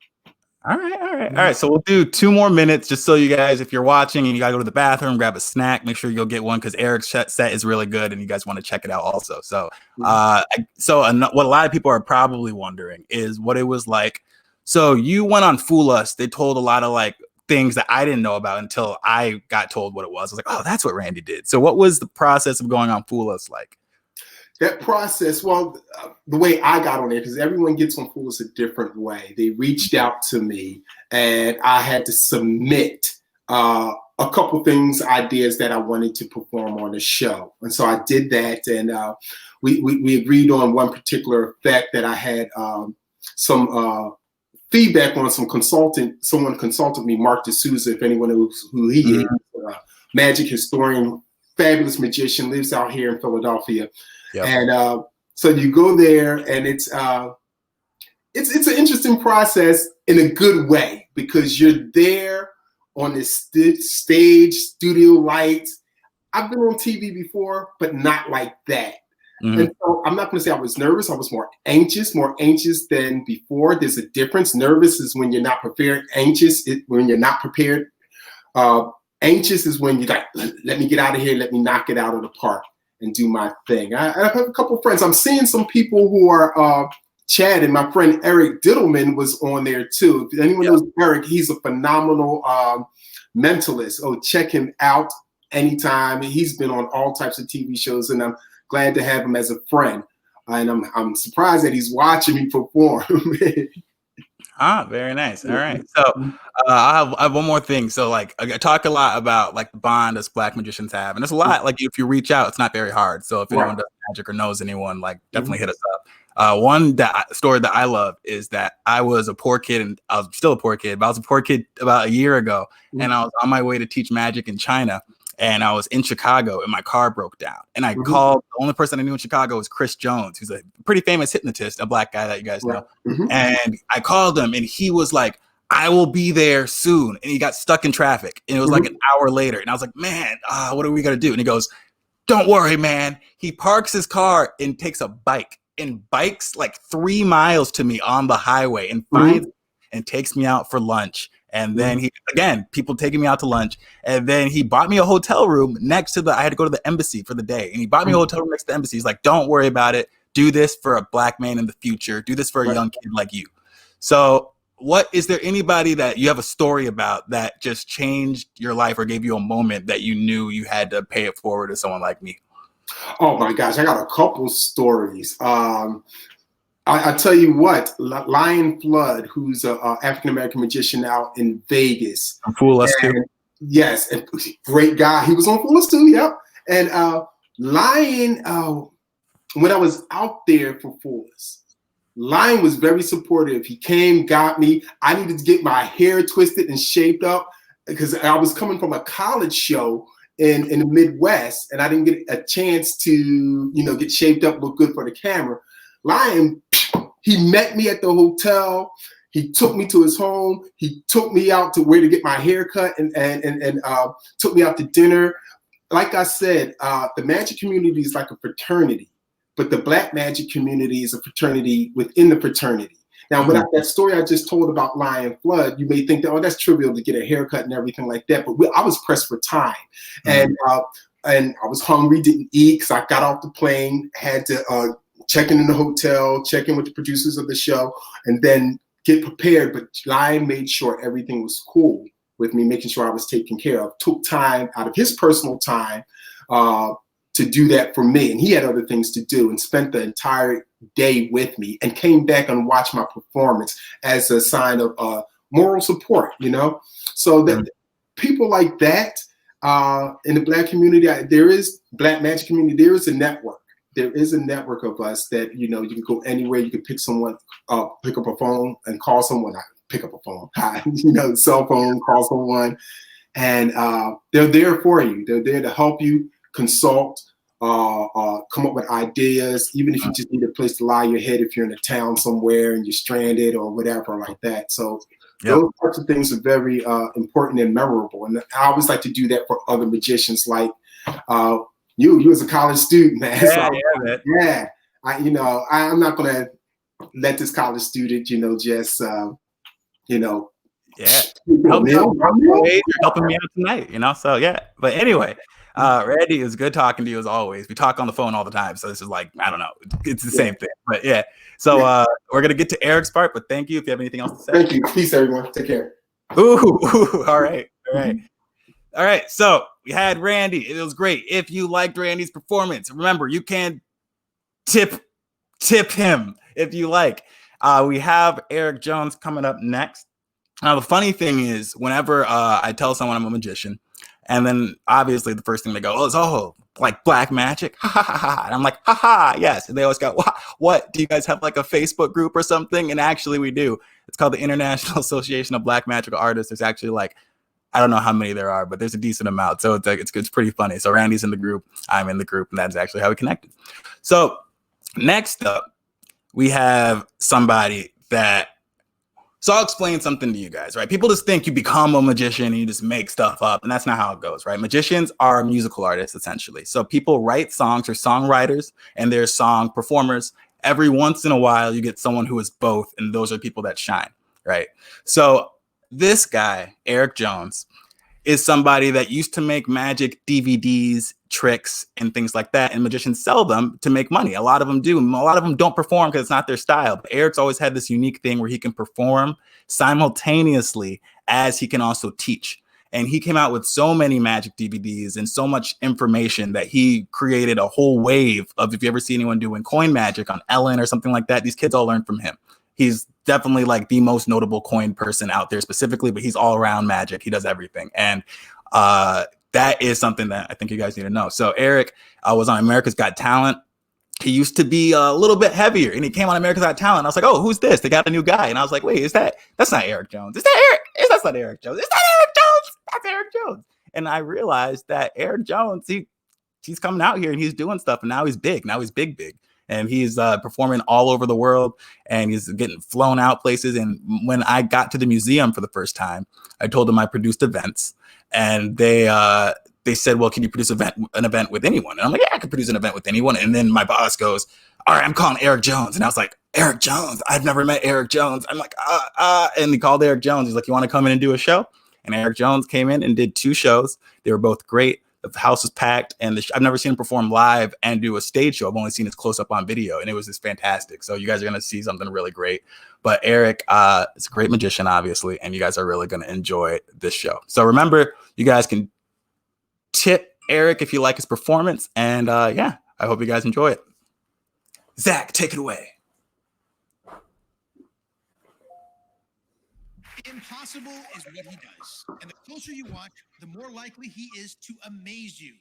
All right. So we'll do 2 more minutes just so you guys, if you're watching and you gotta go to the bathroom, grab a snack, make sure you'll get one because Eric's set is really good and you guys want to check it out also. So, what a lot of people are probably wondering is what it was like. So you went on Fool Us. They told a lot of like things that I didn't know about until I got told what it was. I was like, oh, that's what Randy did. So what was the process of going on Fool Us like? That process, well, the way I got on there, because everyone gets on Fool Us a different way. They reached out to me and I had to submit a couple things, ideas that I wanted to perform on the show. And so I did that, and we agreed on one particular effect that I had some feedback on. Someone consulted me, Mark D'Souza, if anyone knows who he is, magic historian, fabulous magician, lives out here in Philadelphia. Yep. And so you go there, and it's an interesting process in a good way because you're there on this stage, studio lights. I've been on TV before, but not like that. And so I'm not going to say I was nervous. I was more anxious than before. There's a difference. Nervous is when you're not prepared. Anxious is when you're not prepared. Anxious is when you're like, let me get out of here. Let me knock it out of the park and do my thing. I have a couple of friends. I'm seeing some people who are chatting. My friend Eric Diddleman was on there too. If anyone knows Eric, he's a phenomenal mentalist. Oh, check him out anytime. He's been on all types of TV shows, and I'm glad to have him as a friend. And I'm surprised that he's watching me perform. Very nice. All right. So I have one more thing. So like I talk a lot about like the bond us Black magicians have. And there's a lot, like if you reach out, it's not very hard. So if anyone does magic or knows anyone, like definitely hit us up. One story that I love is that I was a poor kid, and I was still a poor kid, but I was a poor kid about a year ago. And I was on my way to teach magic in China. And I was in Chicago and my car broke down. And I called, the only person I knew in Chicago was Chris Jones, who's a pretty famous hypnotist, a Black guy that you guys know. And I called him and he was like, I will be there soon. And he got stuck in traffic. And it was like an hour later. And I was like, man, what are we going to do? And he goes, don't worry, man. He parks his car and takes a bike and bikes like 3 miles to me on the highway and finds and takes me out for lunch. And then people taking me out to lunch. And then he bought me a hotel room next to I had to go to the embassy for the day. And he bought me a hotel room next to the embassy. He's like, don't worry about it. Do this for a Black man in the future. Do this for a young kid like you. So is there anybody that you have a story about that just changed your life or gave you a moment that you knew you had to pay it forward to someone like me? Oh my gosh, I got a couple stories. I tell you what, Lion Flood, who's an African-American magician out in Vegas. Fool Us too. Yes, and great guy. He was on Fool Us too, yep. And Lion, when I was out there for Fool Us, Lion was very supportive. He came, got me. I needed to get my hair twisted and shaped up because I was coming from a college show in the Midwest, and I didn't get a chance to, get shaped up, look good for the camera. Lion, he met me at the hotel. He took me to his home. He took me out to where to get my hair cut and took me out to dinner. Like I said, the magic community is like a fraternity. but the Black Magic community is a fraternity within the fraternity. Now, without that story I just told about Lion Flood, you may think that, oh, that's trivial to get a haircut and everything like that. But I was pressed for time, and I was hungry, didn't eat because I got off the plane, had to check in the hotel, check in with the producers of the show, and then get prepared. But Lion made sure everything was cool with me, making sure I was taken care of. Took time out of his personal time to do that for me, and he had other things to do, and spent the entire day with me, and came back and watched my performance as a sign of moral support. So that people like that in the Black community, there is Black Magic community. There is a network. There is a network of us that you can go anywhere. You can pick someone, pick up a phone and call someone. Pick up a phone, cell phone, call someone, and they're there for you. They're there to help you, consult, come up with ideas, even if you just need a place to lie your head if you're in a town somewhere and you're stranded or whatever like that. So those types of things are very important and memorable. And I always like to do that for other magicians, like you as a college student, man. I'm not gonna let this college student, just helping me out tonight, so yeah. But anyway, Randy, it was good talking to you as always. We talk on the phone all the time, so this is like, I don't know, it's the same thing. But yeah, so we're gonna get to Eric's part, but thank you. If you have anything else to say. Thank you. Peace, everyone. Take care. Ooh, all right. All right, so we had Randy. It was great. If you liked Randy's performance, remember, you can tip him if you like. We have Eric Jones coming up next. Now, the funny thing is, whenever I tell someone I'm a magician, and then obviously the first thing they go, oh, like Black Magic? Ha ha ha ha. And I'm like, ha ha, yes. And they always go, what? Do you guys have like a Facebook group or something? And actually we do. It's called the International Association of Black Magical Artists. There's actually like, I don't know how many there are, but there's a decent amount. So it's pretty funny. So Randy's in the group, I'm in the group, and that's actually how we connected. So next up, we have somebody that, so I'll explain something to you guys, right? People just think you become a magician and you just make stuff up, and that's not how it goes, right? Magicians are musical artists, essentially. So people write songs, or songwriters, and they're song performers. Every once in a while, you get someone who is both, and those are people that shine, right? So this guy, Eric Jones, is somebody that used to make magic DVDs, tricks, and things like that. And magicians sell them to make money. A lot of them do. A lot of them don't perform because it's not their style. But Eric's always had this unique thing where he can perform simultaneously as he can also teach. And he came out with so many magic DVDs and so much information that he created a whole wave of, if you ever see anyone doing coin magic on Ellen or something like that, these kids all learn from him. He's definitely like the most notable coin person out there specifically, but he's all around magic. He does everything. And that is something that I think you guys need to know. So Eric was on America's Got Talent. He used to be a little bit heavier, and he came on America's Got Talent. I was like, oh, who's this? They got a new guy. And I was like, wait, that's not Eric Jones. Is that Eric? That's not Eric Jones. Is that Eric Jones? That's Eric Jones. And I realized that Eric Jones, he's coming out here and he's doing stuff, and now he's big. Now he's big. And he's performing all over the world, and he's getting flown out places. And when I got to the museum for the first time, I told them I produced events, and they said, well, can you produce an event with anyone? And I'm like, yeah, I can produce an event with anyone. And then my boss goes, all right, I'm calling Eric Jones. And I was like, Eric Jones? I've never met Eric Jones. I'm like, and he called Eric Jones. He's like, you want to come in and do a show? And Eric Jones came in and did 2 shows. They were both great. The house was packed, and I've never seen him perform live and do a stage show. I've only seen his close up on video, and it was just fantastic. So you guys are going to see something really great. But Eric is a great magician, obviously, and you guys are really going to enjoy this show. So remember, you guys can tip Eric if you like his performance. And yeah, I hope you guys enjoy it. Zach, take it away. Impossible is what he does. And the closer you watch, the more likely he is to amaze you.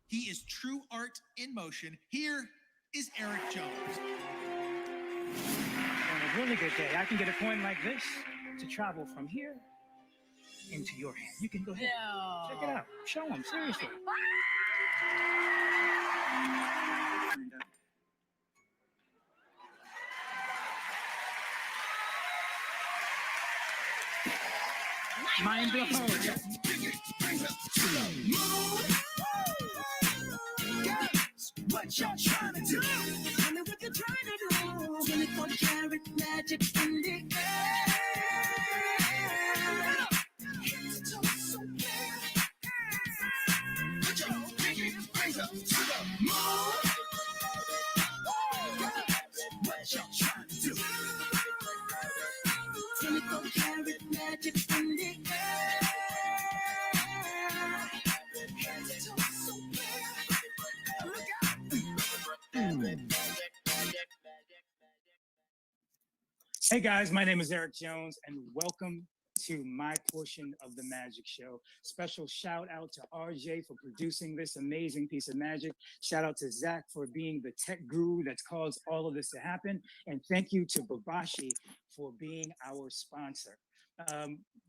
He is true art in motion. Here is Eric Jones. On a really good day, I can get a coin like this to travel from here into your hand. You can go ahead. No. Check it out. Show him, seriously. Mind the pose. What what you're trying to do. Tell me what you're trying to do. 24 karat magic in the air. Head to toe so clear. Put your pinky finger to the moon. What you're trying to do. 24 karat magic in the air. Head to toe so clear. Look out. Hey guys, my name is Eric Jones, and welcome to my portion of the magic show. Special shout out to RJ for producing this amazing piece of magic. Shout out to Zach for being the tech guru that's caused all of this to happen. And thank you to Babashi for being our sponsor.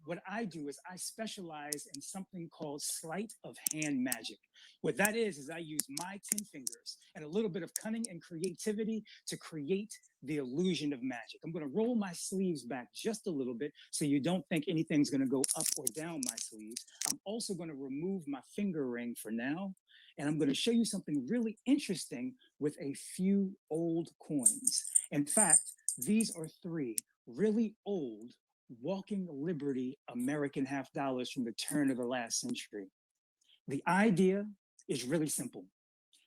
What I do is I specialize in something called sleight of hand magic. What that is I use my 10 fingers and a little bit of cunning and creativity to create the illusion of magic. I'm going to roll my sleeves back just a little bit so you don't think anything's going to go up or down my sleeves. I'm also going to remove my finger ring for now, and I'm going to show you something really interesting with a few old coins. In fact, these are 3 really old Walking Liberty American half dollars from the turn of the last century. The idea is really simple.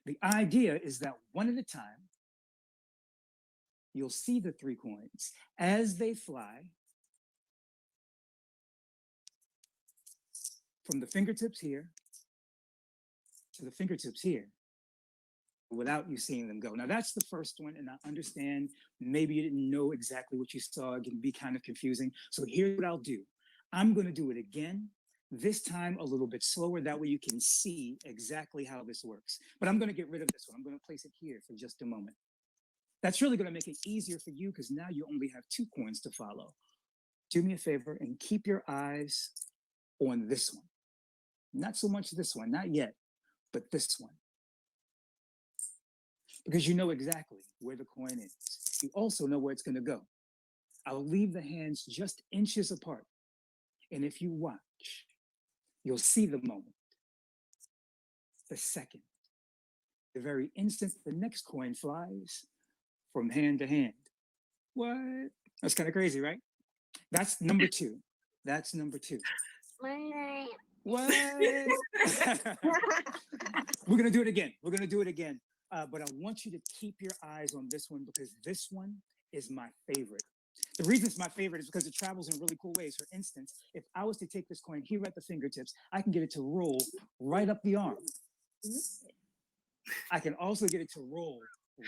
The idea is that one at a time, you'll see the 3 coins as they fly from the fingertips here to the fingertips here without you seeing them go. Now that's the first one, and I understand maybe you didn't know exactly what you saw. It can be kind of confusing. So here's what I'll do. I'm going to do it again, this time a little bit slower. That way you can see exactly how this works. But I'm going to get rid of this one. I'm going to place it here for just a moment. That's really going to make it easier for you because now you only have 2 coins to follow. Do me a favor and keep your eyes on this one. Not so much this one, not yet, but this one. Because you know exactly where the coin is. You also know where it's going to go. I'll leave the hands just inches apart. And if you watch, you'll see the moment, the second, the very instant the next coin flies from hand to hand. What? That's kind of crazy, right? That's number 2. That's number 2. What? We're going to do it again. We're going to do it again. But I want you to keep your eyes on this one because this one is my favorite. The reason it's my favorite is because it travels in really cool ways. For instance, if I was to take this coin here at the fingertips, I can get it to roll right up the arm. I can also get it to roll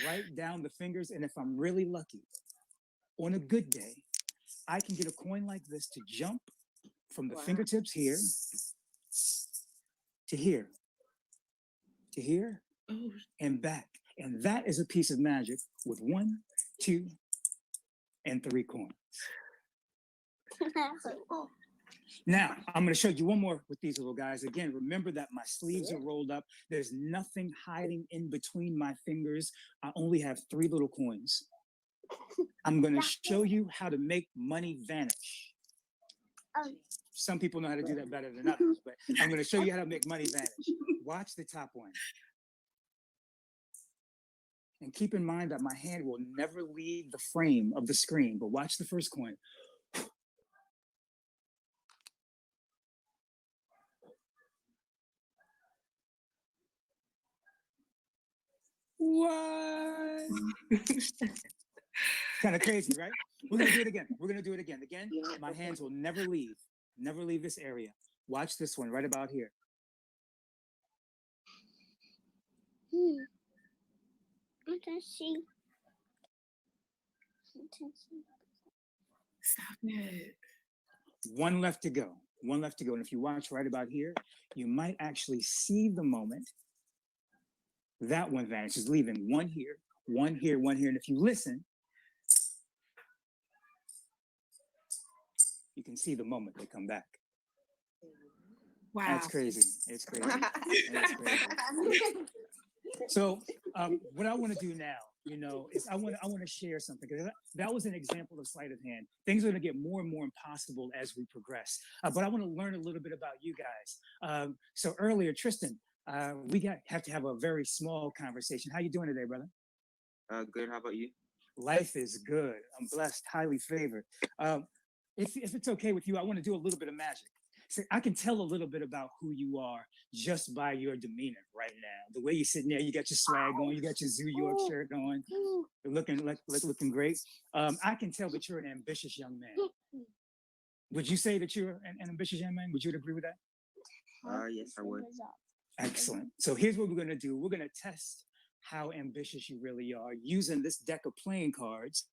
right down the fingers. And if I'm really lucky, on a good day, I can get a coin like this to jump from the fingertips here to here, to here, and back. And that is a piece of magic with 1, 2, and 3 coins. Now, I'm going to show you one more with these little guys. Again, remember that my sleeves are rolled up. There's nothing hiding in between my fingers. I only have 3 little coins. I'm going to show you how to make money vanish. Some people know how to do that better than others, but I'm going to show you how to make money vanish. Watch the top one. And keep in mind that my hand will never leave the frame of the screen, but watch the first coin. What? Kind of crazy, right? We're going to do it again. We're going to do it again. Again, my hands will never leave this area. Watch this one right about here. I can see. Stop it. One left to go. One left to go. And if you watch right about here, you might actually see the moment that one vanishes, leaving 1 here, 1 here, 1 here. And if you listen, you can see the moment they come back. Wow. That's crazy. It's crazy. It's crazy. So what I want to do now, is I want to share something, because that was an example of sleight of hand. Things are going to get more and more impossible as we progress. But I want to learn a little bit about you guys. So earlier, Tristan, have to have a very small conversation. How you doing today, brother? Good. How about you? Life is good. I'm blessed, highly favored. If it's okay with you, I want to do a little bit of magic. So I can tell a little bit about who you are just by your demeanor right now. The way you're sitting there, you got your swag on, you got your Zoo York shirt on, you're looking great. I can tell that you're an ambitious young man. Would you say that you're an ambitious young man? Would you agree with that? Yes, I would. Excellent. So here's what we're going to do. We're going to test how ambitious you really are using this deck of playing cards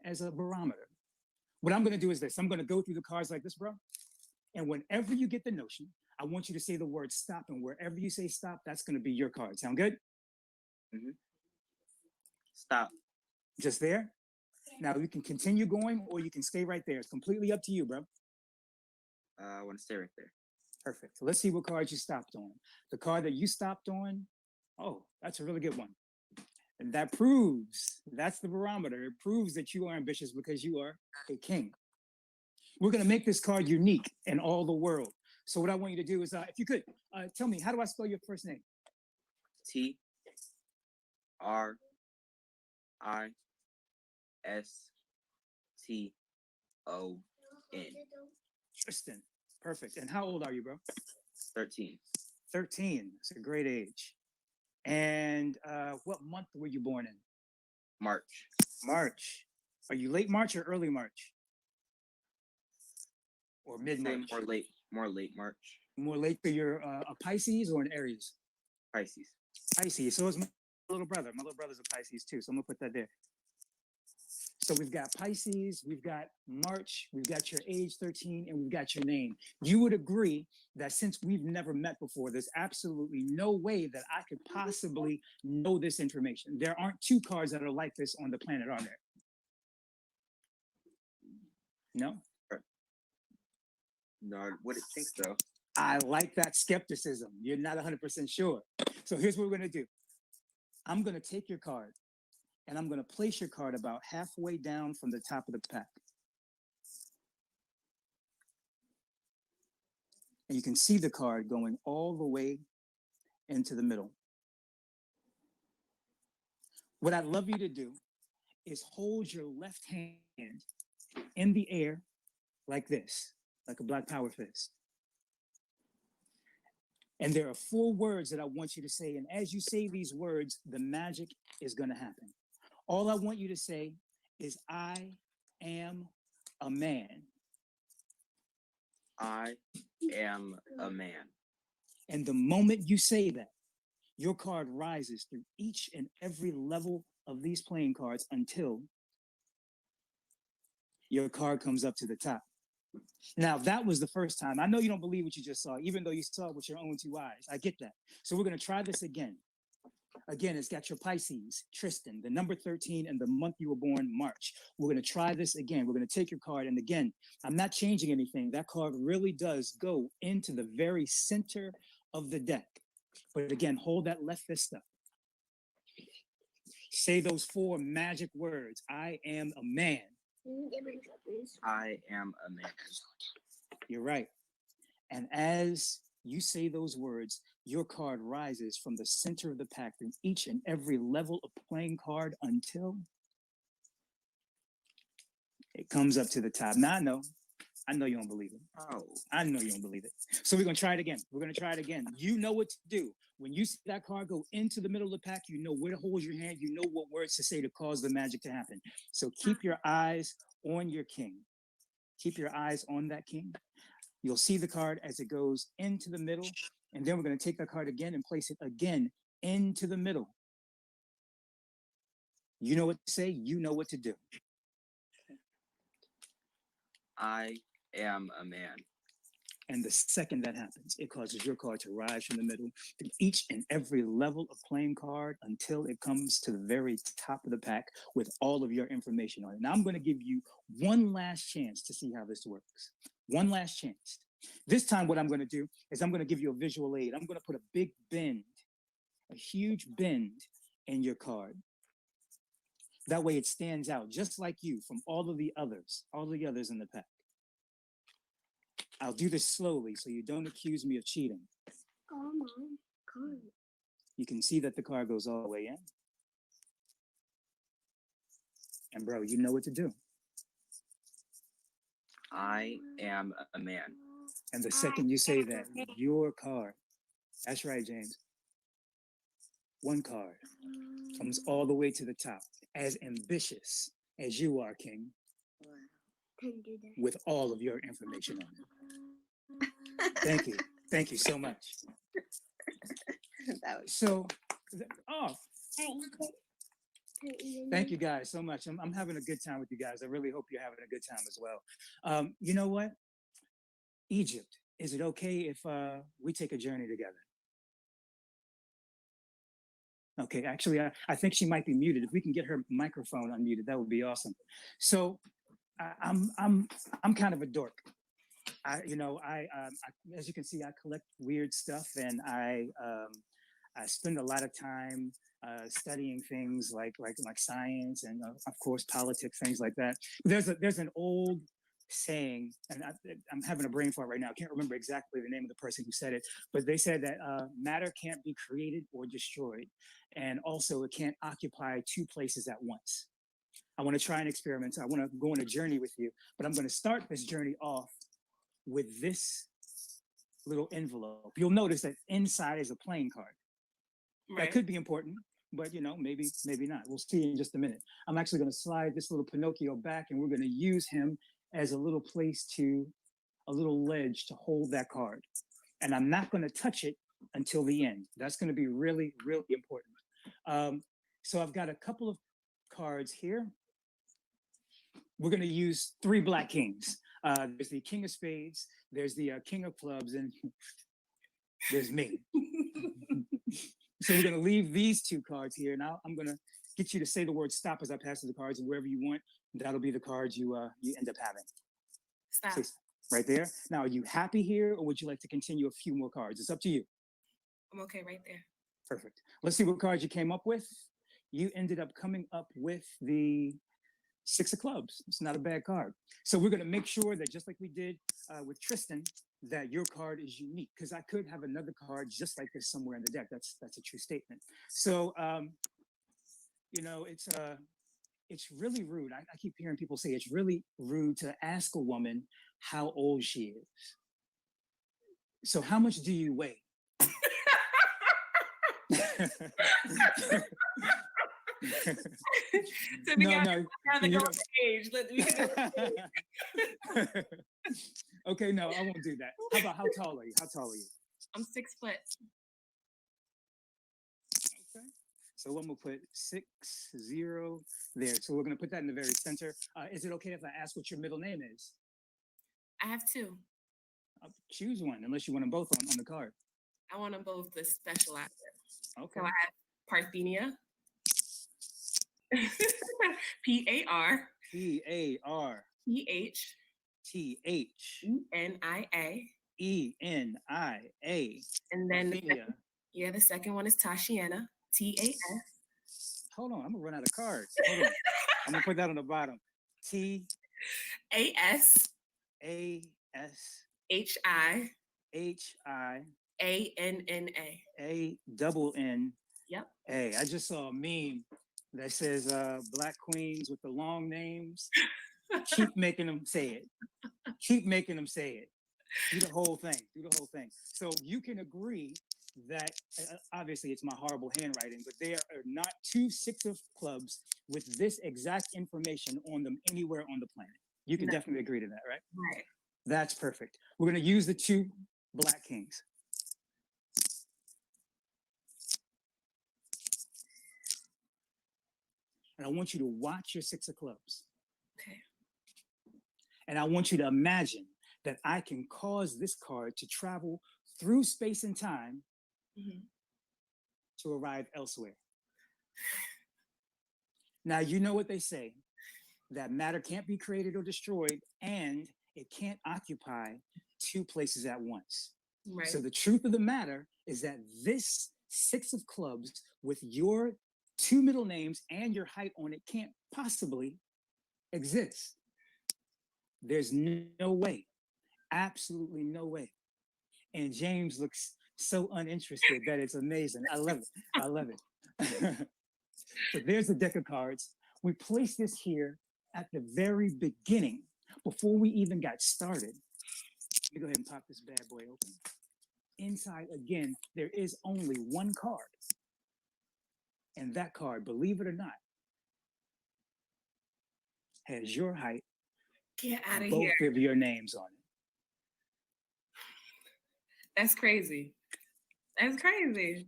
as a barometer. What I'm going to do is this. I'm going to go through the cards like this, bro. And whenever you get the notion, I want you to say the word stop. And wherever you say stop, that's going to be your card. Sound good? Mm-hmm. Stop. Just there? Now you can continue going or you can stay right there. It's completely up to you, bro. I want to stay right there. Perfect. So let's see what cards you stopped on. The card that you stopped on, oh, that's a really good one. And that proves, that's the barometer. It proves that you are ambitious because you are a king. We're going to make this card unique in all the world. So what I want you to do is, if you could, tell me, how do I spell your first name? Triston. Tristan. Perfect. And how old are you, bro? 13. 13. It's a great age. And what month were you born in? March. March. Are you late March or early March? Or mid-March? More late March. More late for your a Pisces or an Aries? Pisces. Pisces. So is my little brother. My little brother's a Pisces too. So I'm gonna put that there. So we've got Pisces, we've got March, we've got your age 13, and we've got your name. You would agree that since we've never met before, there's absolutely no way that I could possibly know this information. There aren't two cards that are like this on the planet, are there? No? No, I wouldn't think so. I like that skepticism. You're not 100% sure. So here's what we're going to do. I'm going to take your card and I'm going to place your card about halfway down from the top of the pack. And you can see the card going all the way into the middle. What I'd love you to do is hold your left hand in the air like this, like a Black Power fist. And there are 4 words that I want you to say. And as you say these words, the magic is going to happen. All I want you to say is, I am a man. I am a man. And the moment you say that, your card rises through each and every level of these playing cards until your card comes up to the top. Now, that was the first time. I know you don't believe what you just saw, even though you saw it with your own 2 eyes. I get that. So we're going to try this again. Again, it's got your Pisces, Tristan, the number 13, and the month you were born, March. We're going to try this again. We're going to take your card. And again, I'm not changing anything. That card really does go into the very center of the deck. But again, hold that left fist up. Say those 4 magic words. I am a man. I am a man. You're right. And as you say those words, your card rises from the center of the pack through each and every level of playing card until it comes up to the top. Now, I know you don't believe it. Oh. I know you don't believe it. So we're going to try it again. We're going to try it again. You know what to do. When you see that card go into the middle of the pack, you know where to hold your hand. You know what words to say to cause the magic to happen. So keep your eyes on your king. Keep your eyes on that king. You'll see the card as it goes into the middle. And then we're going to take that card again and place it again into the middle. You know what to say. You know what to do. I am a man. And the second that happens, it causes your card to rise from the middle through each and every level of playing card until it comes to the very top of the pack with all of your information on it. Now I'm going to give you one last chance to see how this works. One last chance. This time what I'm going to do is I'm going to give you a visual aid. I'm going to put a big bend, a huge bend in your card. That way it stands out just like you from all of the others in the pack. I'll do this slowly so you don't accuse me of cheating. Oh my God. You can see that the card goes all the way in. And bro, you know what to do. I am a man. And the second you say that, your card, that's right, James, one card comes all the way to the top, as ambitious as you are, King, with all of your information on it. Thank you. Thank you so much. So, thank you guys so much. I'm having a good time with you guys. I really hope you're having a good time as well. You know what? Egypt, is it okay if we take a journey together? Okay, actually, I think she might be muted. If we can get her microphone unmuted, that would be awesome. So, I'm kind of a dork. As you can see, I collect weird stuff, and I spend a lot of time studying things like science and of course politics, things like that. There's an old saying, and I'm having a brain fart right now. I can't remember exactly the name of the person who said it, but they said that matter can't be created or destroyed, and also it can't occupy two places at once. I want to try an experiment. I want to go on a journey with you, but I'm going to start this journey off with this little envelope. You'll notice that inside is a playing card. That could be important, but maybe not. We'll see in just a minute. I'm actually going to slide this little Pinocchio back, and we're going to use him as a little ledge to hold that card. And I'm not going to touch it until the end. That's going to be really, really important. So I've got a couple of cards here. We're going to use 3 Black Kings. There's the King of Spades, there's the King of Clubs, and there's me. So we're going to leave these 2 cards here. Now I'm going to get you to say the word stop as I pass you the cards, and wherever you want, that'll be the cards you end up having. Stop. Right there. Now, are you happy here, or would you like to continue a few more cards? It's up to you. I'm okay right there. Perfect. Let's see what cards you came up with. You ended up coming up with the 6 of clubs. It's not a bad card. So we're going to make sure that just like we did with Tristan, that your card is unique, because I could have another card just like this somewhere in the deck. That's a true statement. So, it's really rude. I keep hearing people say it's really rude to ask a woman how old she is. So how much do you weigh? So we gotta go on stage. Okay, no, I won't do that. How about how tall are you? How tall are you? I'm 6 foot. Okay. So I'm gonna put 6-0 there. So we're gonna put that in the very center. Is it okay if I ask what your middle name is? I have 2. Choose one, unless you want them both on the card. I want them both to specialize it. Okay. So I have Parthenia. P-A-R. P-A-R. T-H. T-H. E-N-I-A. E-N-I-A. And then the second one is Tashiana. T-A-S. Hold on, I'm gonna run out of cards. Hold on. I'm gonna put that on the bottom. T-A-S. A-S. H-I. H-I. A-N-N-A. A-double-N. Yep. Hey, I just saw a meme that says Black queens with the long names. Keep making them say it. Keep making them say it. Do the whole thing. Do the whole thing. So you can agree that obviously it's my horrible handwriting, but there are not 2 6 of clubs with this exact information on them anywhere on the planet. You can definitely agree to that, right? Right. That's perfect. We're going to use the 2 Black Kings. And I want you to watch your 6 of clubs. Okay. And I want you to imagine that I can cause this card to travel through space and time to arrive elsewhere. Now, you know what they say, that matter can't be created or destroyed, and it can't occupy 2 places at once. Right. So the truth of the matter is that this 6 of clubs with your 2 middle names and your height on it can't possibly exist. There's no way, absolutely no way. And James looks so uninterested that it's amazing. I love it. I love it. So there's a deck of cards. We placed this here at the very beginning, before we even got started. Let me go ahead and pop this bad boy open. Inside, again, there is only one card. And that card, believe it or not, has your height, Get out of both here. of your names on it. That's crazy. That's crazy.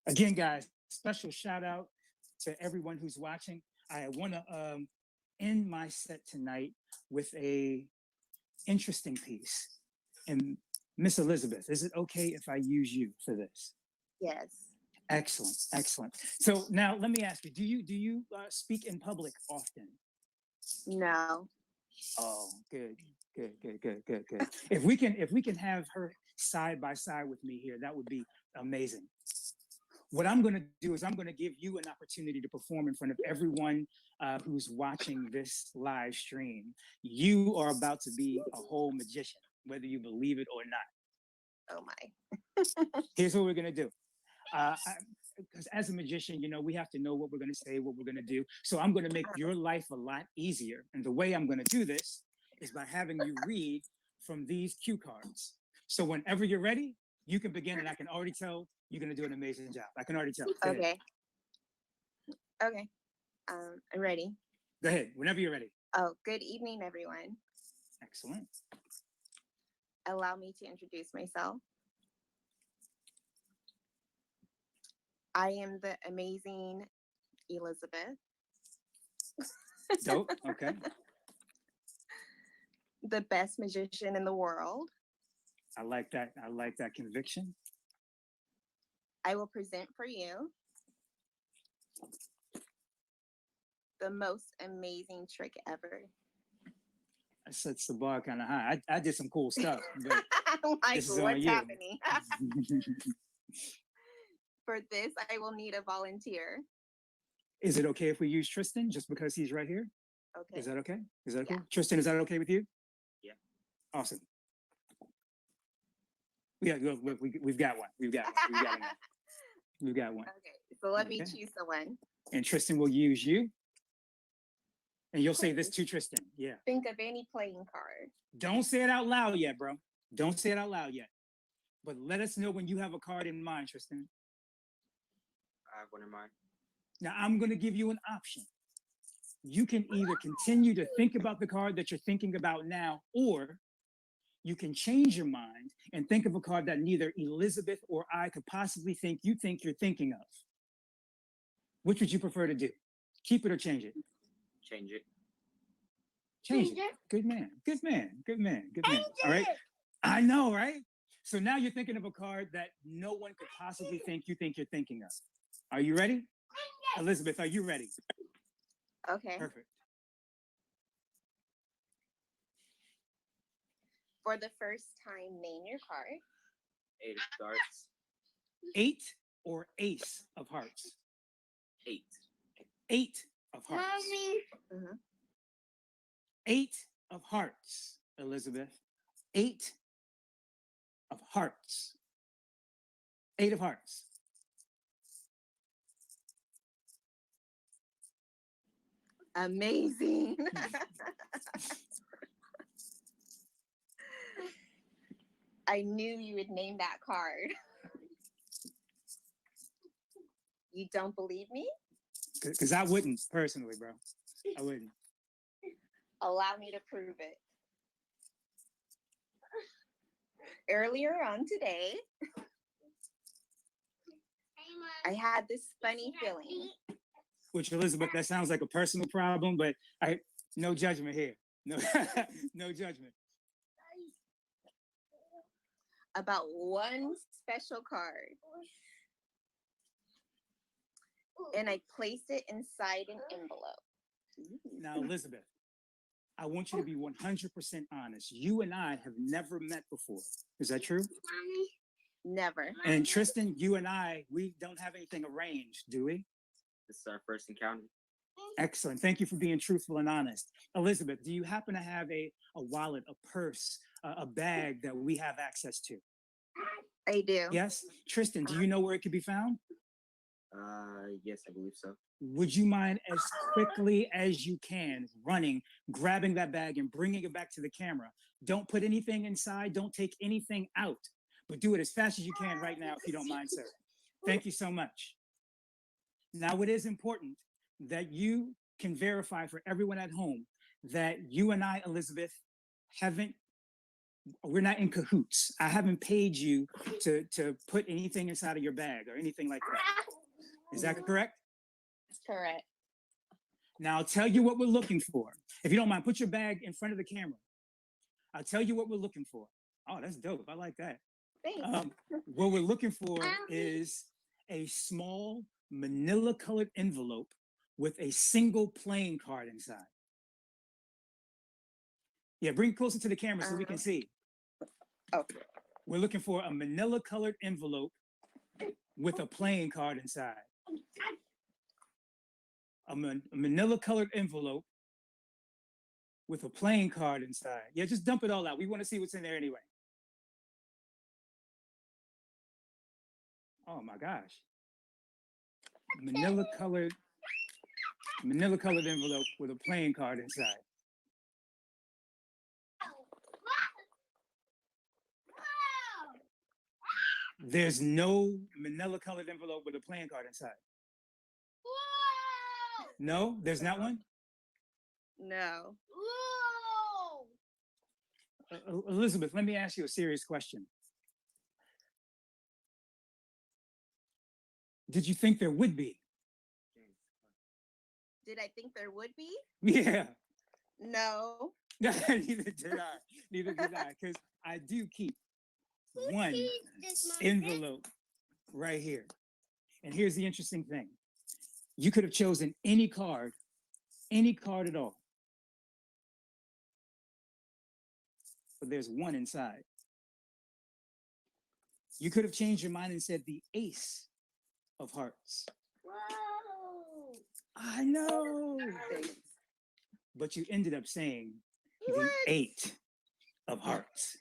Again, guys, special shout out to everyone who's watching. I want to end my set tonight with a interesting piece. And Miss Elizabeth, is it okay if I use you for this? Yes. Excellent, excellent. So now let me ask you: do you speak in public often? No. Oh, good, good, good, good, good, good. If we can have her side by side with me here, that would be amazing. What I'm going to do is I'm going to give you an opportunity to perform in front of everyone who's watching this live stream. You are about to be a whole magician, whether you believe it or not. Oh my. Here's what we're going to do. Because as a magician, you know, we have to know what we're going to say, what we're going to do. So I'm going to make your life a lot easier. And the way I'm going to do this is by having you read from these cue cards. So whenever you're ready, you can begin, and I can already tell you're going to do an amazing job. I can already tell. Go ahead. Okay. Okay. I'm ready. Go ahead, whenever you're ready. Oh, good evening, everyone. Excellent. Allow me to introduce myself. I am the amazing Elizabeth. Dope. Okay. The best magician in the world. I like that. I like that conviction. I will present for you the most amazing trick ever. That sets the bar kind of high. I did some cool stuff, but Like, this is on what's you. happening? For this, I will need a volunteer. Is it okay if we use Tristan just because he's right here? Okay. Is that okay? Is that Yeah. cool? Tristan, is that okay with you? Yeah. Awesome. Yeah, we've got one. We've got one. We've got one. We've got one. Okay, so let me Okay. choose someone. And Tristan will use you. And you'll say this to Tristan. Yeah. Think of any playing card. Don't say it out loud yet, bro. Don't say it out loud yet. But let us know when you have a card in mind, Tristan. I have one in mind. Now, I'm going to give you an option. You can either continue to think about the card that you're thinking about now, or you can change your mind and think of a card that neither Elizabeth or I could possibly think you're thinking of. Which would you prefer to do? Keep it or change it? Change it. Change it. Good man. Good man. Good man. Good man. All right. I know, right? So now you're thinking of a card that no one could possibly think you're thinking of. Are you ready? Elizabeth, are you ready? Okay. Perfect. For the first time, name your card. 8 of darts. 8 or ace of hearts? 8. 8 of hearts. Mhm. 8 of hearts, Elizabeth. 8 of hearts. 8 of hearts. Amazing. I knew you would name that card. You don't believe me? Because I wouldn't, personally, bro. I wouldn't. Allow me to prove it. Earlier on today, I had this funny feeling. Which, Elizabeth, that sounds like a personal problem, but no judgment here. No, no judgment. About one special card. And I placed it inside an envelope. Now, Elizabeth, I want you to be 100% honest. You and I have never met before. Is that true? Never. And Tristan, you and I, we don't have anything arranged, do we? This is our first encounter. Excellent. Thank you for being truthful and honest. Elizabeth, do you happen to have a wallet, a purse, a bag that we have access to? I do. Yes. Tristan, do you know where it could be found? Yes, I believe so. Would you mind, as quickly as you can, running, grabbing that bag and bringing it back to the camera? Don't put anything inside. Don't take anything out, but do it as fast as you can right now, if you don't mind, sir. Thank you so much. Now, it is important that you can verify for everyone at home that you and I, Elizabeth, we're not in cahoots. I haven't paid you to put anything inside of your bag or anything like that. Is that correct? Correct. Now, I'll tell you what we're looking for. If you don't mind, put your bag in front of the camera. I'll tell you what we're looking for. Oh, that's dope. I like that. Thanks. What we're looking for is a small manila-colored envelope with a single playing card inside. Yeah, bring it closer to the camera so we can see. Okay. We're looking for a manila-colored envelope with a playing card inside. A manila-colored envelope with a playing card inside. Yeah, just dump it all out. We want to see what's in there anyway. Oh my gosh. Manila-colored envelope with a playing card inside. There's no manila-colored envelope with a playing card inside. No, there's not one? No. Elizabeth, let me ask you a serious question. Did you think there would be? Did I think there would be? Yeah. No. Neither did I. Neither did I, because I do keep one envelope right here. And here's the interesting thing. You could have chosen any card at all. But there's one inside. You could have changed your mind and said the ace of hearts. Whoa. I know. But you ended up saying the 8 of hearts.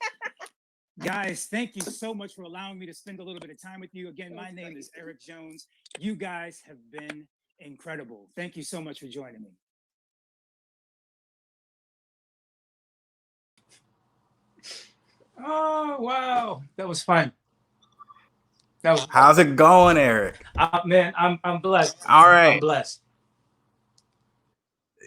Guys, thank you so much for allowing me to spend a little bit of time with you. Again, my name is Eric Jones. You guys have been incredible. Thank you so much for joining me. Oh, wow. That was fun. That was How's it going, Eric? Man, I'm blessed. All right. I'm blessed.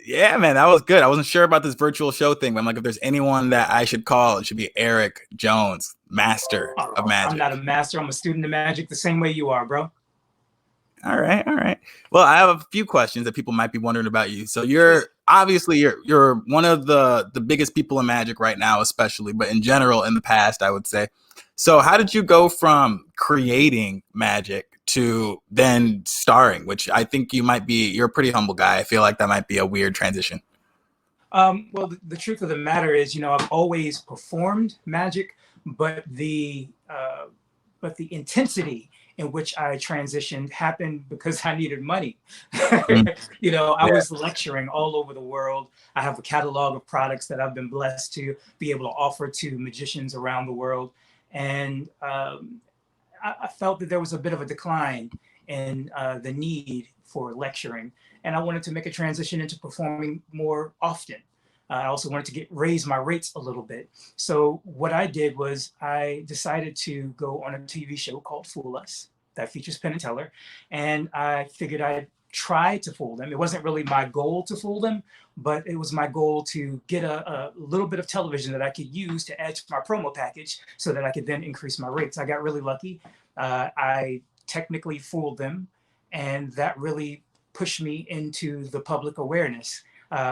Yeah, man, that was good. I wasn't sure about this virtual show thing, but I'm like, if there's anyone that I should call, it should be Eric Jones, master of magic. I'm not a master. I'm a student of magic the same way you are, bro. All right, all right. Well, I have a few questions that people might be wondering about you. So you're obviously you're one of the biggest people in magic right now, especially, but in general in the past, I would say. So how did you go from creating magic to then starring, which I think you're a pretty humble guy. I feel like that might be a weird transition. Well, the truth of the matter is, I've always performed magic, but the intensity in which I transitioned happened because I needed money. I was lecturing all over the world. I have a catalog of products that I've been blessed to be able to offer to magicians around the world. And I felt that there was a bit of a decline in the need for lecturing. And I wanted to make a transition into performing more often. I also wanted to raise my rates a little bit. So what I did was I decided to go on a TV show called Fool Us that features Penn and Teller. And I figured I'd try to fool them. It wasn't really my goal to fool them, but it was my goal to get a little bit of television that I could use to add to my promo package so that I could then increase my rates. I got really lucky. I technically fooled them, and that really pushed me into the public awareness.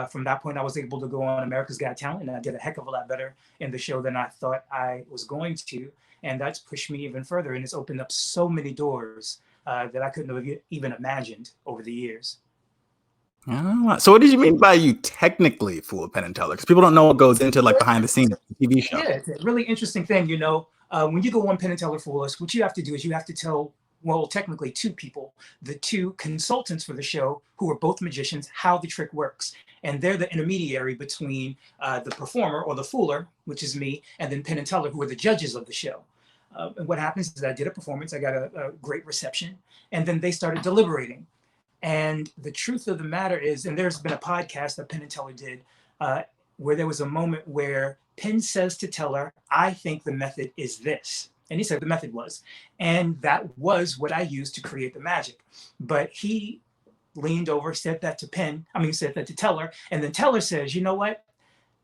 From that point, I was able to go on America's Got Talent, and I did a heck of a lot better in the show than I thought I was going to. And that's pushed me even further, and it's opened up so many doors that I couldn't have even imagined over the years. So what did you mean by you technically fooled Penn and Teller? Because people don't know what goes into like behind the scenes of the TV show. Yeah, it's a really interesting thing. When you go on Penn and Teller Fool Us, what you have to do is you have to tell well, technically two people, the two consultants for the show who are both magicians, how the trick works. And they're the intermediary between the performer or the fooler, which is me, and then Penn and Teller, who are the judges of the show. And what happens is I did a performance, I got a great reception, and then they started deliberating. And the truth of the matter is, and there's been a podcast that Penn and Teller did, where there was a moment where Penn says to Teller, I think the method is this. And he said the method was. And that was what I used to create the magic. But he leaned over, said that to Teller. And then Teller says, you know what?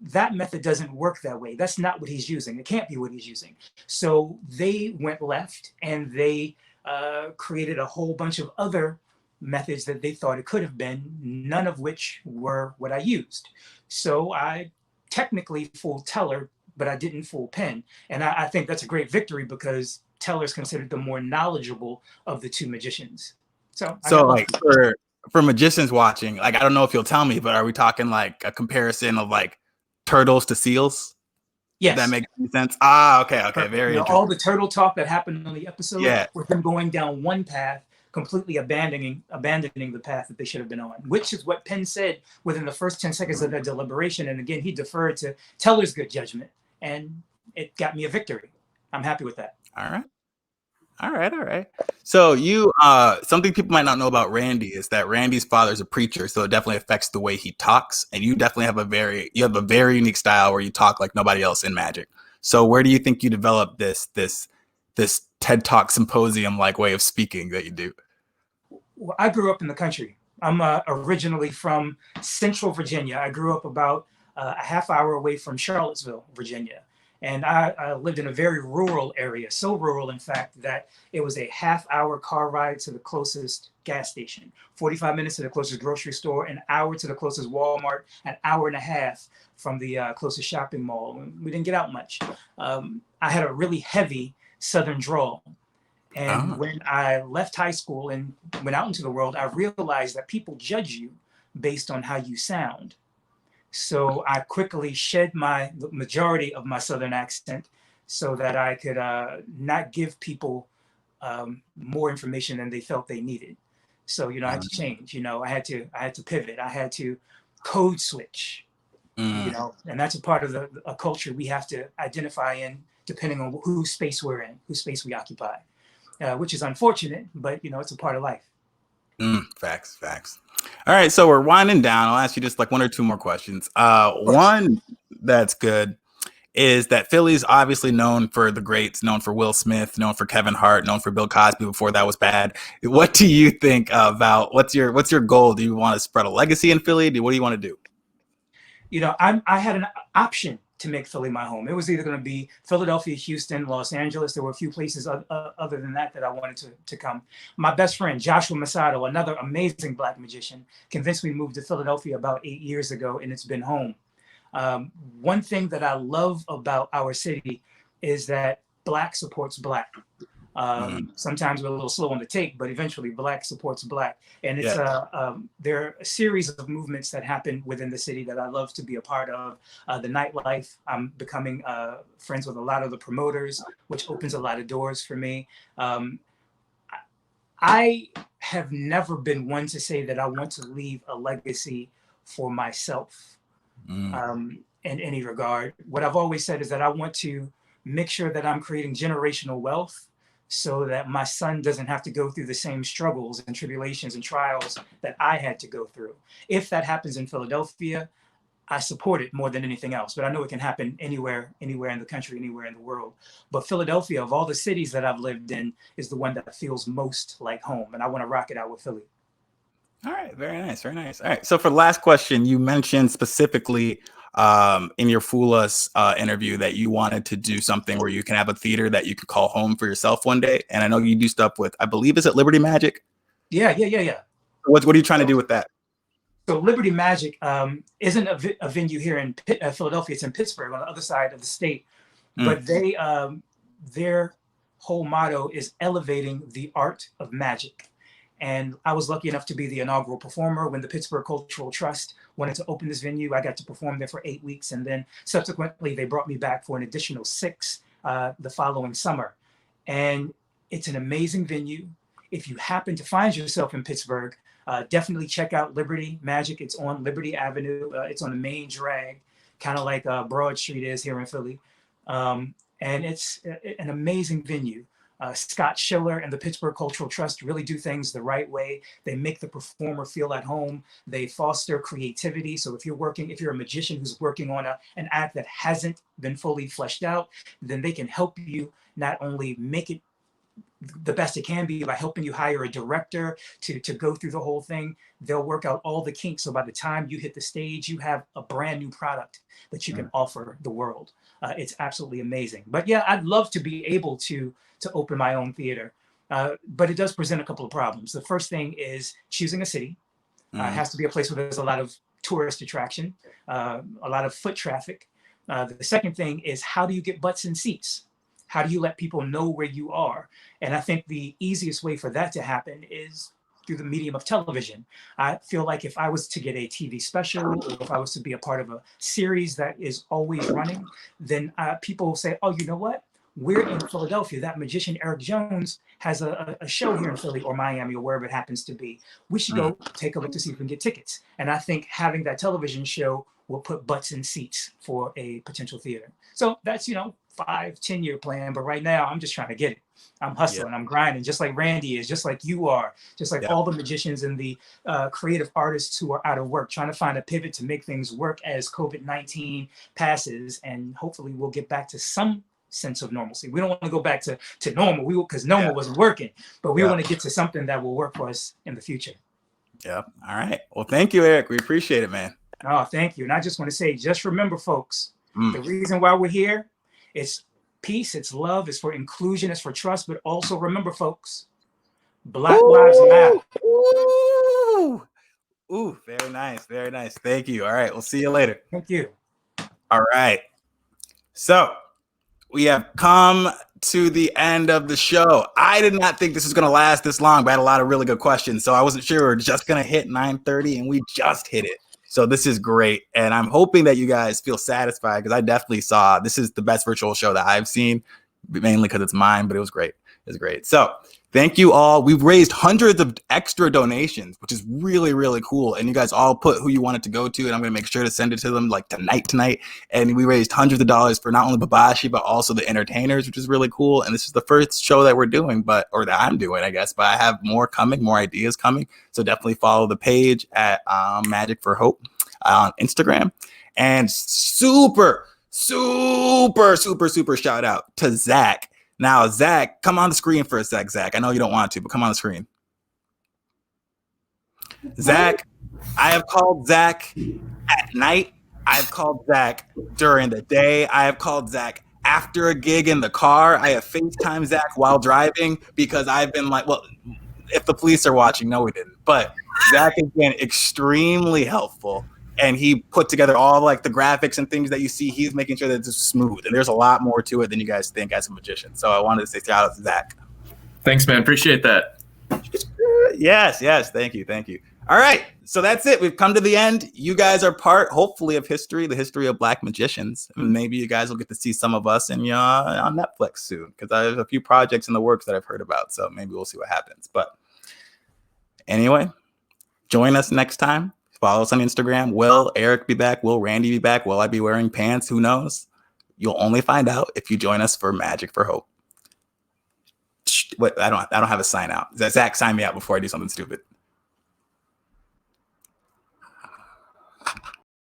That method doesn't work that way. That's not what he's using. It can't be what he's using. So they went left and they created a whole bunch of other methods that they thought it could have been, none of which were what I used. So I technically fooled Teller, but I didn't fool Penn. And I think that's a great victory because Teller's considered the more knowledgeable of the two magicians. So like for magicians watching, like, I don't know if you'll tell me, but are we talking like a comparison of like turtles to seals? Yes. That makes any sense. Ah, okay. Very interesting. All the turtle talk that happened on the episode with them going down one path, completely abandoning the path that they should have been on, which is what Penn said within the first 10 seconds of their deliberation. And again, he deferred to Teller's good judgment, and it got me a victory. I'm happy with that. All right. So you, something people might not know about Randy is that Randy's father's a preacher, so it definitely affects the way he talks. And you definitely have a very unique style where you talk like nobody else in magic. So where do you think you developed this TED Talk symposium like way of speaking that you do? Well, I grew up in the country. I'm originally from Central Virginia. I grew up about a half hour away from Charlottesville, Virginia. And I lived in a very rural area, so rural, in fact, that it was a half-hour car ride to the closest gas station, 45 minutes to the closest grocery store, an hour to the closest Walmart, an hour and a half from the closest shopping mall. We didn't get out much. I had a really heavy Southern drawl. And when I left high school and went out into the world, I realized that people judge you based on how you sound. So I quickly shed the majority of my Southern accent so that I could not give people more information than they felt they needed. So, I had to change, I had to pivot. I had to code switch, and that's a part of a culture we have to identify in depending on whose space we're in, whose space we occupy, which is unfortunate, but, it's a part of life. Facts. All right, so we're winding down. I'll ask you just like one or two more questions. One that's good is that Philly's obviously known for the greats, known for Will Smith, known for Kevin Hart, known for Bill Cosby before that was bad. What do you think about what's your goal? Do you want to spread a legacy in Philly? What do you want to do? I had an option to make Philly my home. It was either going to be Philadelphia, Houston, Los Angeles. There were a few places other than that I wanted to come. My best friend, Joshua Masato, another amazing Black magician, convinced me to move to Philadelphia about 8 years ago, and it's been home. One thing that I love about our city is that Black supports Black. Sometimes we're a little slow on the take, but eventually Black supports Black. And it's there are a series of movements that happen within the city that I love to be a part of. The nightlife, I'm becoming friends with a lot of the promoters, which opens a lot of doors for me. I have never been one to say that I want to leave a legacy for myself in any regard. What I've always said is that I want to make sure that I'm creating generational wealth so that my son doesn't have to go through the same struggles and tribulations and trials that I had to go through. If that happens in Philadelphia, I support it more than anything else, but I know it can happen anywhere in the country, anywhere in the world. But Philadelphia, of all the cities that I've lived in, is the one that feels most like home, and I want to rock it out with Philly. All right, very nice. All right, so for the last question, you mentioned specifically in your Fool Us interview that you wanted to do something where you can have a theater that you could call home for yourself one day. And I know you do stuff with, I believe, is it Liberty Magic? Yeah. What are you trying to do with that? So Liberty Magic isn't a venue here in Philadelphia. It's in Pittsburgh on the other side of the state. But they their whole motto is elevating the art of magic. And I was lucky enough to be the inaugural performer when the Pittsburgh Cultural Trust wanted to open this venue. I got to perform there for 8 weeks. And then subsequently, they brought me back for an additional 6 the following summer. And it's an amazing venue. if you happen to find yourself in Pittsburgh, definitely check out Liberty Magic. It's on Liberty Avenue. It's on the main drag, kind of like Broad Street is here in Philly. And it's an amazing venue. Scott Schiller and the Pittsburgh Cultural Trust really do things the right way. They make the performer feel at home. They foster creativity. So if you're a magician who's working on an act that hasn't been fully fleshed out, then they can help you not only make it the best it can be by helping you hire a director to go through the whole thing. They'll work out all the kinks. So by the time you hit the stage, you have a brand new product that you can offer the world. It's absolutely amazing. But yeah, I'd love to be able to open my own theater. But it does present a couple of problems. The first thing is choosing a city. It has to be a place where there's a lot of tourist attraction, a lot of foot traffic. The second thing is, how do you get butts in seats? How do you let people know where you are? And I think the easiest way for that to happen is through the medium of television. I feel like if I was to get a TV special, or if I was to be a part of a series that is always running, then people will say, oh, you know what? We're in Philadelphia. That magician Eric Jones has a show here in Philly or Miami or wherever it happens to be. We should go take a look to see if we can get tickets. And I think having that television show will put butts in seats for a potential theater. So that's, 5-10 year plan. But right now I'm just trying to get it. I'm hustling, I'm grinding, just like Randy is, just like you are, just like all the magicians and the creative artists who are out of work, trying to find a pivot to make things work as COVID-19 passes. And hopefully we'll get back to some sense of normalcy. We don't want to go back to normal. Because normal wasn't working, but we want to get to something that will work for us in the future. Yeah. All right. Well, thank you, Eric. We appreciate it, man. Oh, thank you. And I just want to say, just remember, folks, the reason why we're here, it's peace, it's love, it's for inclusion, it's for trust. But also remember, folks, Black Lives Matter. Ooh, very nice. Very nice. Thank you. All right. We'll see you later. Thank you. All right. So we have come to the end of the show. I did not think this was going to last this long, but I had a lot of really good questions. So I wasn't sure we were just going to hit 9:30, and we just hit it. So this is great. And I'm hoping that you guys feel satisfied, because I definitely saw this is the best virtual show that I've seen, mainly because it's mine, but it was great. It was great. So thank you all. We've raised hundreds of extra donations, which is really, really cool. And you guys all put who you want it to go to, and I'm going to make sure to send it to them like tonight. And we raised hundreds of dollars for not only Babashi, but also the entertainers, which is really cool. And this is the first show that we're doing, or that I'm doing, I guess, but I have more coming, more ideas coming. So definitely follow the page at Magic for Hope on Instagram. And super shout out to Zach. Now, Zach, come on the screen for a sec, Zach. I know you don't want to, but come on the screen. Zach, I have called Zach at night. I've called Zach during the day. I have called Zach after a gig in the car. I have FaceTime Zach while driving, because I've been like, well, if the police are watching, no, we didn't. But Zach has been extremely helpful. And he put together all like the graphics and things that you see. He's making sure that it's smooth. And there's a lot more to it than you guys think as a magician. So I wanted to say shout out to Zach. Thanks, man. Appreciate that. Yes. Thank you. All right. So that's it. We've come to the end. You guys are part, hopefully, of history, the history of Black magicians. And maybe you guys will get to see some of us on Netflix soon, because I have a few projects in the works that I've heard about. So maybe we'll see what happens. But anyway, join us next time. Follow us on Instagram. Will Eric be back? Will Randy be back? Will I be wearing pants? Who knows? You'll only find out if you join us for Magic for Hope. Wait, I don't have a sign out. Zach, sign me out before I do something stupid.